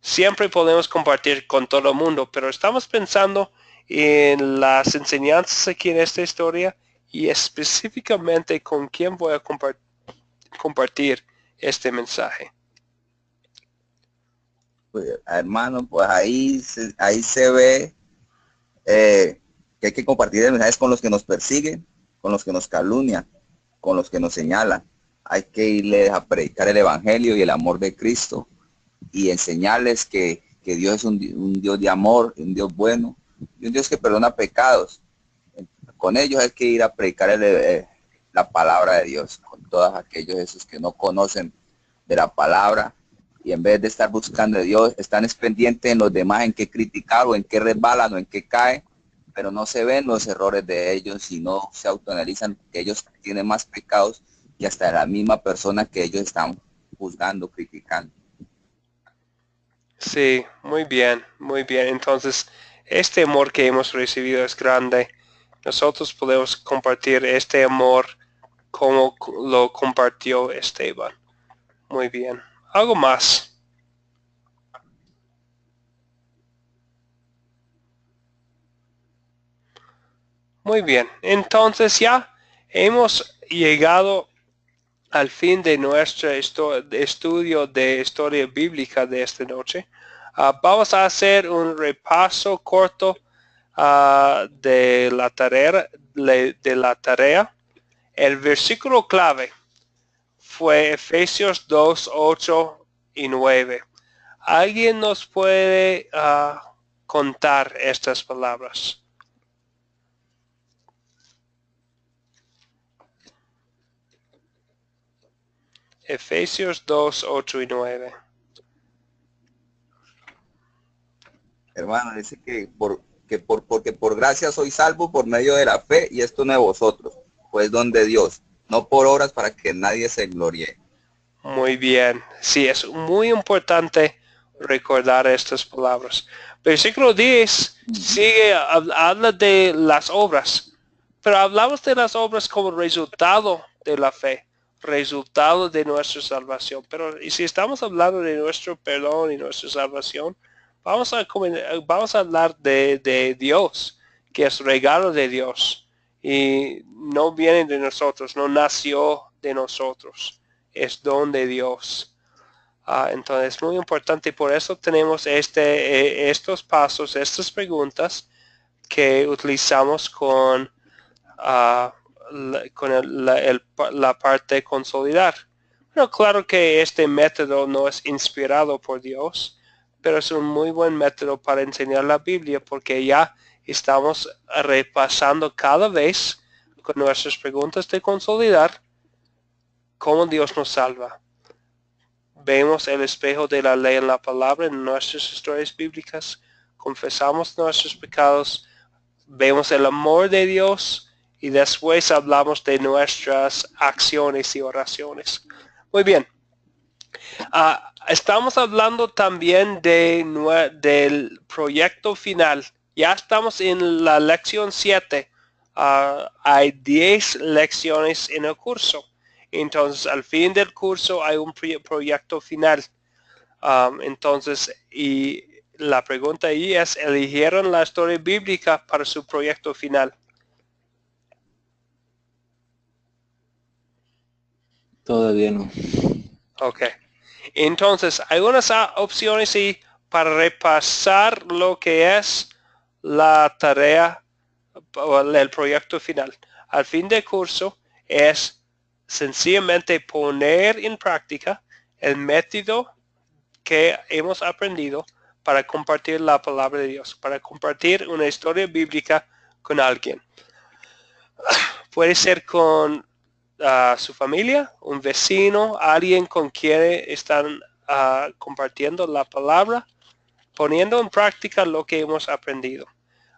Siempre podemos compartir con todo el mundo, pero estamos pensando en las enseñanzas aquí en esta historia y específicamente con quién voy a compartir este mensaje. Pues, hermano, pues ahí se ve que hay que compartir el mensaje con los que nos persiguen, con los que nos calumnian, con los que nos señalan. Hay que irles a predicar el evangelio y el amor de Cristo y enseñarles que Dios es un Dios de amor, un Dios bueno, y un Dios que perdona pecados. Con ellos hay que ir a predicar la palabra de Dios, con todos aquellos esos que no conocen de la palabra, y en vez de estar buscando a Dios, están pendientes en los demás, en qué criticar o en qué resbalan o en qué caen, pero no se ven los errores de ellos y no se autoanalizan que ellos tienen más pecados que hasta la misma persona que ellos están juzgando, criticando. Sí, muy bien, muy bien. Entonces, este amor que hemos recibido es grande. Nosotros podemos compartir este amor como lo compartió Esteban. Muy bien. ¿Algo más? Muy bien. Entonces ya hemos llegado al fin de nuestro estudio de historia bíblica de esta noche. Vamos a hacer un repaso corto de la tarea. El versículo clave fue Efesios 2, 8 y 9. ¿Alguien nos puede contar estas palabras? Efesios 2, 8 y 9. Hermano, dice porque por gracia soy salvo por medio de la fe, y esto no de vosotros, pues don de Dios, no por obras para que nadie se gloríe. Muy bien. Sí, es muy importante recordar estas palabras. Versículo 10 habla de las obras, pero hablamos de las obras como resultado de la fe, resultado de nuestra salvación. Pero y si estamos hablando de nuestro perdón y nuestra salvación, vamos a hablar de Dios, que es regalo de Dios y no viene de nosotros, no nació de nosotros, es don de Dios. Entonces es muy importante, por eso tenemos estos pasos, estas preguntas que utilizamos con la parte consolidar. Bueno, claro que este método no es inspirado por Dios, pero es un muy buen método para enseñar la Biblia porque ya estamos repasando cada vez con nuestras preguntas de consolidar cómo Dios nos salva. Vemos el espejo de la ley en la palabra en nuestras historias bíblicas, confesamos nuestros pecados, vemos el amor de Dios y después hablamos de nuestras acciones y oraciones. Muy bien. Estamos hablando también del proyecto final. Ya estamos en la lección 7. Hay 10 lecciones en el curso. Entonces, al fin del curso hay un proyecto final. Entonces, y la pregunta ahí es, ¿eligieron la historia bíblica para su proyecto final? Todavía no. Ok. Entonces, hay unas opciones ahí para repasar lo que es la tarea o el proyecto final. Al fin del curso es sencillamente poner en práctica el método que hemos aprendido para compartir la palabra de Dios, para compartir una historia bíblica con alguien. Puede ser con su familia, un vecino, alguien con quien están compartiendo la palabra, poniendo en práctica lo que hemos aprendido.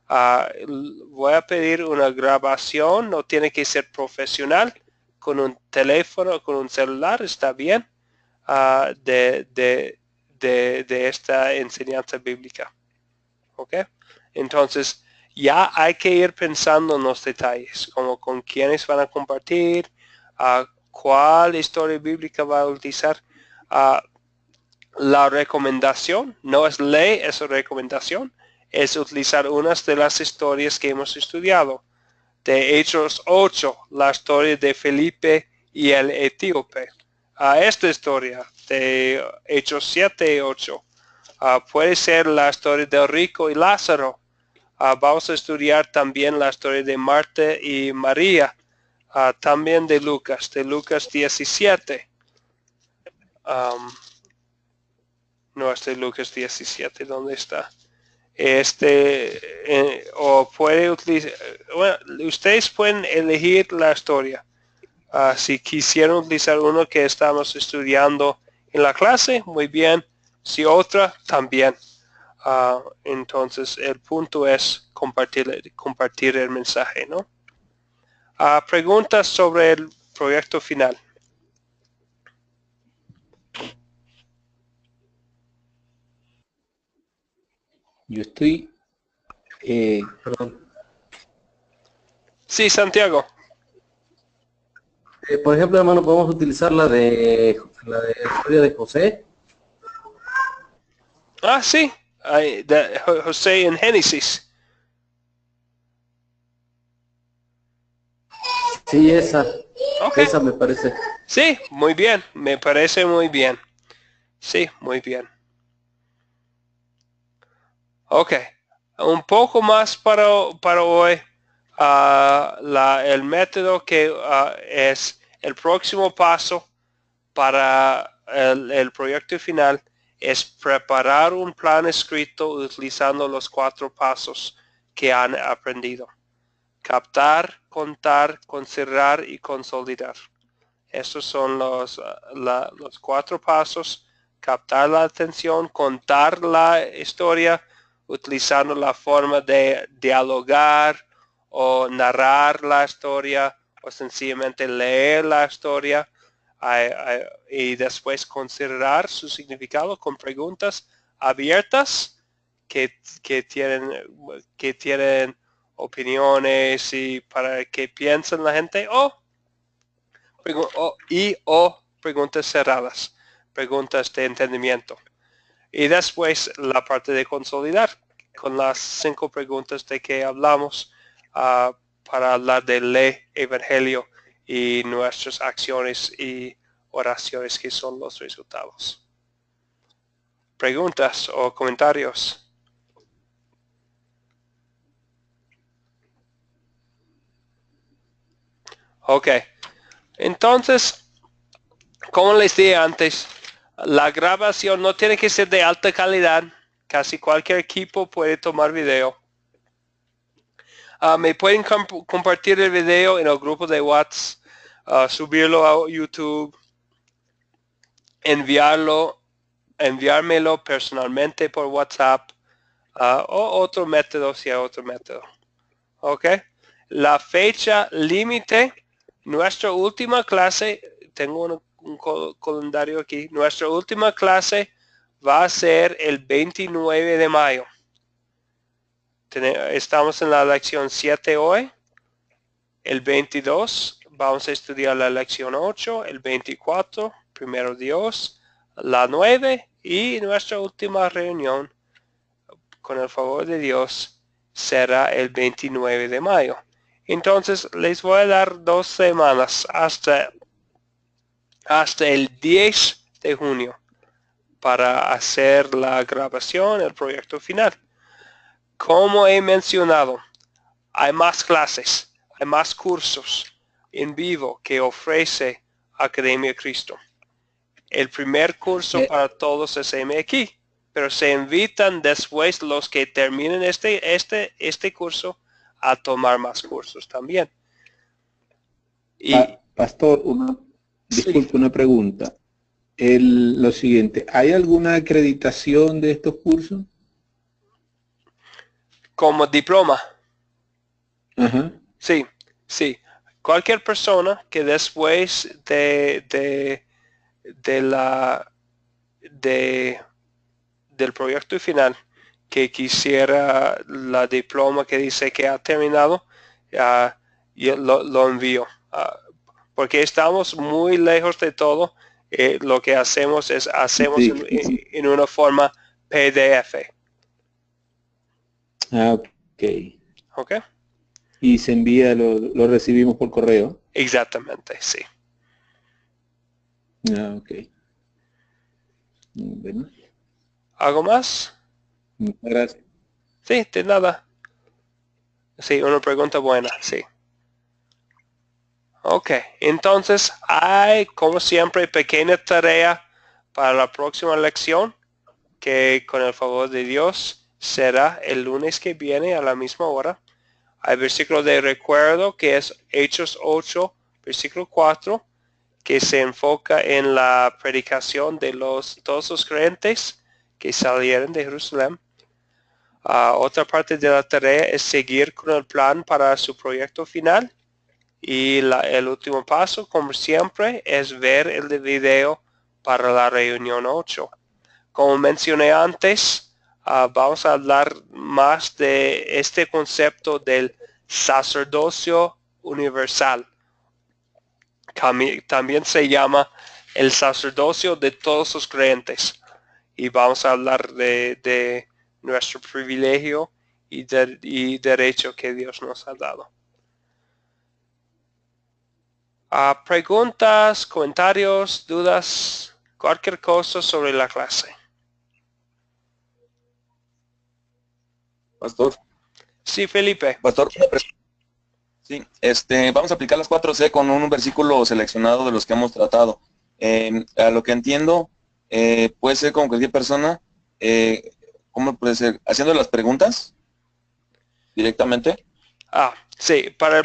Voy a pedir una grabación, no tiene que ser profesional, con un teléfono, con un celular, está bien, de esta enseñanza bíblica. ¿Ok? Entonces, ya hay que ir pensando en los detalles, como con quiénes van a compartir, cuál historia bíblica va a utilizar. La recomendación no es ley, es recomendación, es utilizar unas de las historias que hemos estudiado. De Hechos 8, la historia de Felipe y el etíope. Esta historia de Hechos 7 y 8 puede ser la historia del rico y Lázaro. Vamos a estudiar también la historia de Marta y María, también de Lucas 17. No es de Lucas 17, ¿dónde está? O puede utilizar, bueno, ustedes pueden elegir la historia. Si quisieran utilizar uno que estamos estudiando en la clase, muy bien. Si otra, también. Entonces, el punto es compartir el mensaje, ¿no? Preguntas sobre el proyecto final. Yo estoy... Perdón. Sí, Santiago. Por ejemplo, hermano, podemos utilizar la de la historia de José. Sí. De José en Génesis. Sí, esa. Okay. Esa me parece. Sí, muy bien. Me parece muy bien. Sí, muy bien. Ok. Un poco más para hoy. El método que es el próximo paso para el proyecto final es preparar un plan escrito utilizando los 4 pasos que han aprendido. Captar, contar, considerar y consolidar. Estos son los 4 pasos. Captar la atención, contar la historia, utilizando la forma de dialogar o narrar la historia o sencillamente leer la historia y después considerar su significado con preguntas abiertas que tienen opiniones y para que piensen la gente o preguntas cerradas, preguntas de entendimiento. Y después la parte de consolidar con las 5 preguntas de que hablamos para hablar del evangelio y nuestras acciones y oraciones que son los resultados. ¿Preguntas o comentarios? Ok. Entonces, como les dije antes, la grabación no tiene que ser de alta calidad. Casi cualquier equipo puede tomar video. Me pueden compartir el video en el grupo de WhatsApp, subirlo a YouTube, enviármelo personalmente por WhatsApp o otro método si hay otro método. Ok. La fecha límite, nuestra última clase, tengo un calendario aquí, nuestra última clase va a ser el 29 de mayo. Estamos en la lección 7 hoy. El 22 vamos a estudiar la lección 8, el 24, primero Dios, la 9 y nuestra última reunión, con el favor de Dios, será el 29 de mayo. Entonces les voy a dar 2 semanas hasta el 10 de junio para hacer la grabación, el proyecto final. Como he mencionado, hay más clases, hay más cursos en vivo que ofrece Academia Cristo. El primer curso para todos es MX, pero se invitan después los que terminen este curso a tomar más cursos también. Y Pastor, Sí. disculpe, una pregunta. Lo siguiente, ¿hay alguna acreditación de estos cursos? Como diploma. Ajá. Sí, sí. Cualquier persona que después del proyecto final que quisiera la diploma que dice que ha terminado, yo lo envío. Porque estamos muy lejos de todo. Lo que hacemos es Sí. en una forma PDF. Ah, ok. ¿Ok? Y se envía, lo recibimos por correo. Exactamente, sí. Ah, ok. Bueno, ¿Algo más? muchas gracias. Sí, de nada. Sí, una pregunta buena, sí. Ok, entonces hay, como siempre, pequeña tarea para la próxima lección, que con el favor de Dios será el lunes que viene a la misma hora. Hay versículo de recuerdo que es Hechos 8, versículo 4, que se enfoca en la predicación de todos los creyentes que salieron de Jerusalén. Otra parte de la tarea es seguir con el plan para su proyecto final. Y el último paso, como siempre, es ver el video para la reunión 8. Como mencioné antes, vamos a hablar más de este concepto del sacerdocio universal. También se llama el sacerdocio de todos los creyentes. Y vamos a hablar de nuestro privilegio y derecho que Dios nos ha dado. Preguntas, comentarios, dudas, cualquier cosa sobre la clase. Pastor, Sí, Felipe. Pastor, sí, vamos a aplicar las 4C con un versículo seleccionado de los que hemos tratado. A lo que entiendo, puede ser con cualquier persona, ¿cómo puede ser? Haciendo las preguntas directamente. Sí, para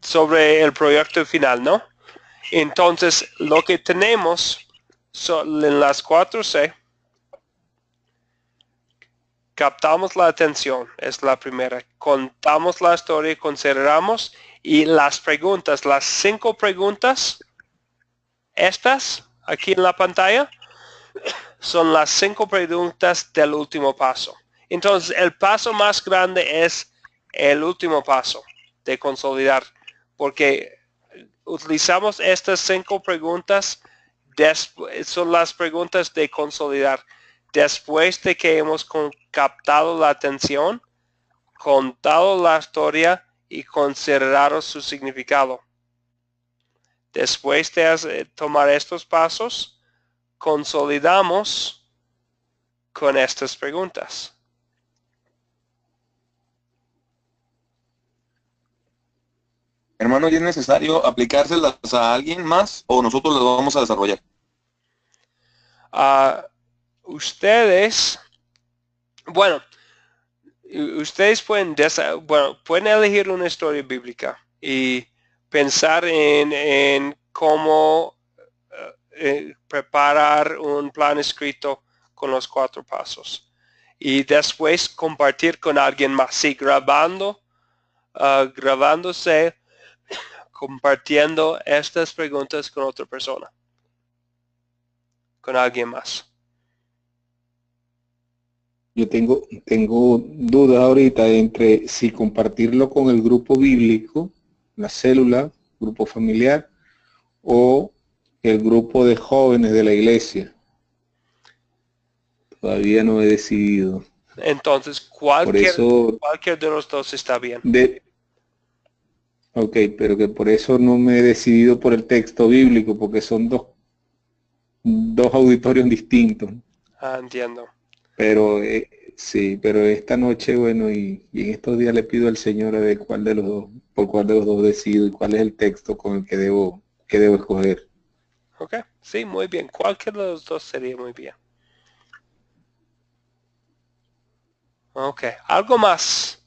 sobre el proyecto final, ¿no? Entonces, lo que tenemos en las 4C, captamos la atención, es la primera. Contamos la historia, consideramos, y las preguntas, las 5 preguntas, estas aquí en la pantalla, son las 5 preguntas del último paso. Entonces, el paso más grande es el último paso de consolidar, porque utilizamos estas 5 preguntas, son las preguntas de consolidar. Después de que hemos captado la atención, contado la historia y considerado su significado. Después de tomar estos pasos, consolidamos con estas preguntas. Hermano, ¿y es necesario aplicárselas a alguien más o nosotros las vamos a desarrollar? Ustedes, bueno, ustedes pueden elegir una historia bíblica y pensar en cómo preparar un plan escrito con los 4 pasos. Y después compartir con alguien más, sí, grabándose, compartiendo estas preguntas con otra persona, con alguien más. Yo tengo dudas ahorita entre si compartirlo con el grupo bíblico, la célula, grupo familiar, o el grupo de jóvenes de la iglesia. Todavía no he decidido. Entonces, Por eso, cualquier de los dos está bien. ok, pero que por eso no me he decidido por el texto bíblico, porque son dos auditorios distintos. Entiendo. Pero sí, pero esta noche, bueno, y en estos días le pido al Señor a ver cuál de los dos, por cuál de los dos decido y cuál es el texto con el que debo escoger. Ok, sí, muy bien. Cualquier de los dos sería muy bien. Ok, ¿algo más?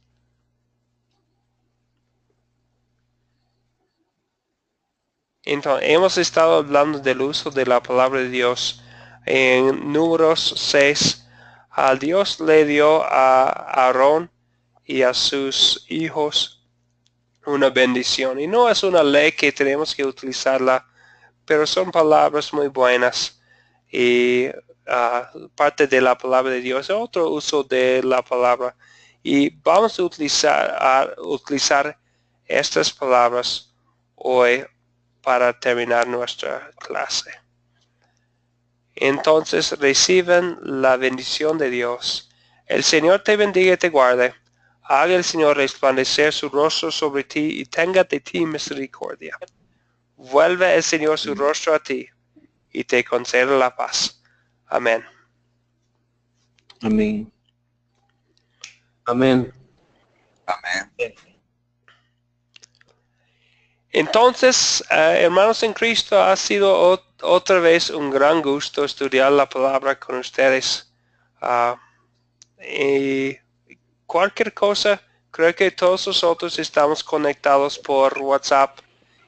Entonces, hemos estado hablando del uso de la palabra de Dios. En Números 6, a Dios le dio a Aarón y a sus hijos una bendición. Y no es una ley que tenemos que utilizarla, pero son palabras muy buenas. Y parte de la palabra de Dios, otro uso de la palabra. Y vamos a utilizar estas palabras hoy para terminar nuestra clase. Entonces reciben la bendición de Dios. El Señor te bendiga y te guarde. Haga el Señor resplandecer su rostro sobre ti y tenga de ti misericordia. Vuelve el Señor su rostro a ti y te conceda la paz. Amén. Amén. Amén. Amén. Entonces, hermanos en Cristo, ha sido otra vez un gran gusto estudiar la palabra con ustedes. Y cualquier cosa, creo que todos nosotros estamos conectados por WhatsApp.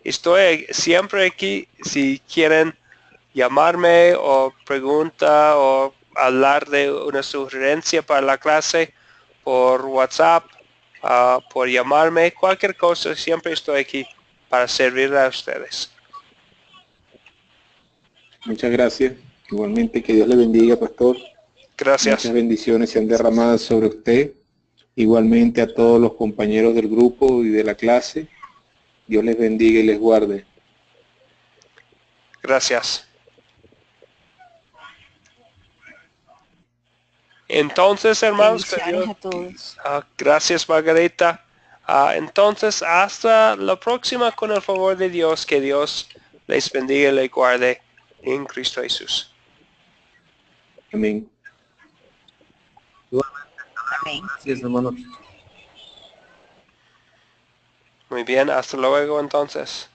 Estoy siempre aquí si quieren llamarme o pregunta o hablar de una sugerencia para la clase por WhatsApp, por llamarme, cualquier cosa, siempre estoy aquí para servir a ustedes. Muchas gracias. Igualmente que Dios le bendiga, pastor. Gracias. Muchas bendiciones sean derramadas sobre usted. Igualmente a todos los compañeros del grupo y de la clase. Dios les bendiga y les guarde. Gracias. Entonces, hermanos, que Bendiciones Dios, a todos. gracias, Margarita. Entonces, hasta la próxima con el favor de Dios. Que Dios les bendiga y les guarde en Cristo Jesús. Amén. Amén. Gracias, hermano. Muy bien, hasta luego entonces.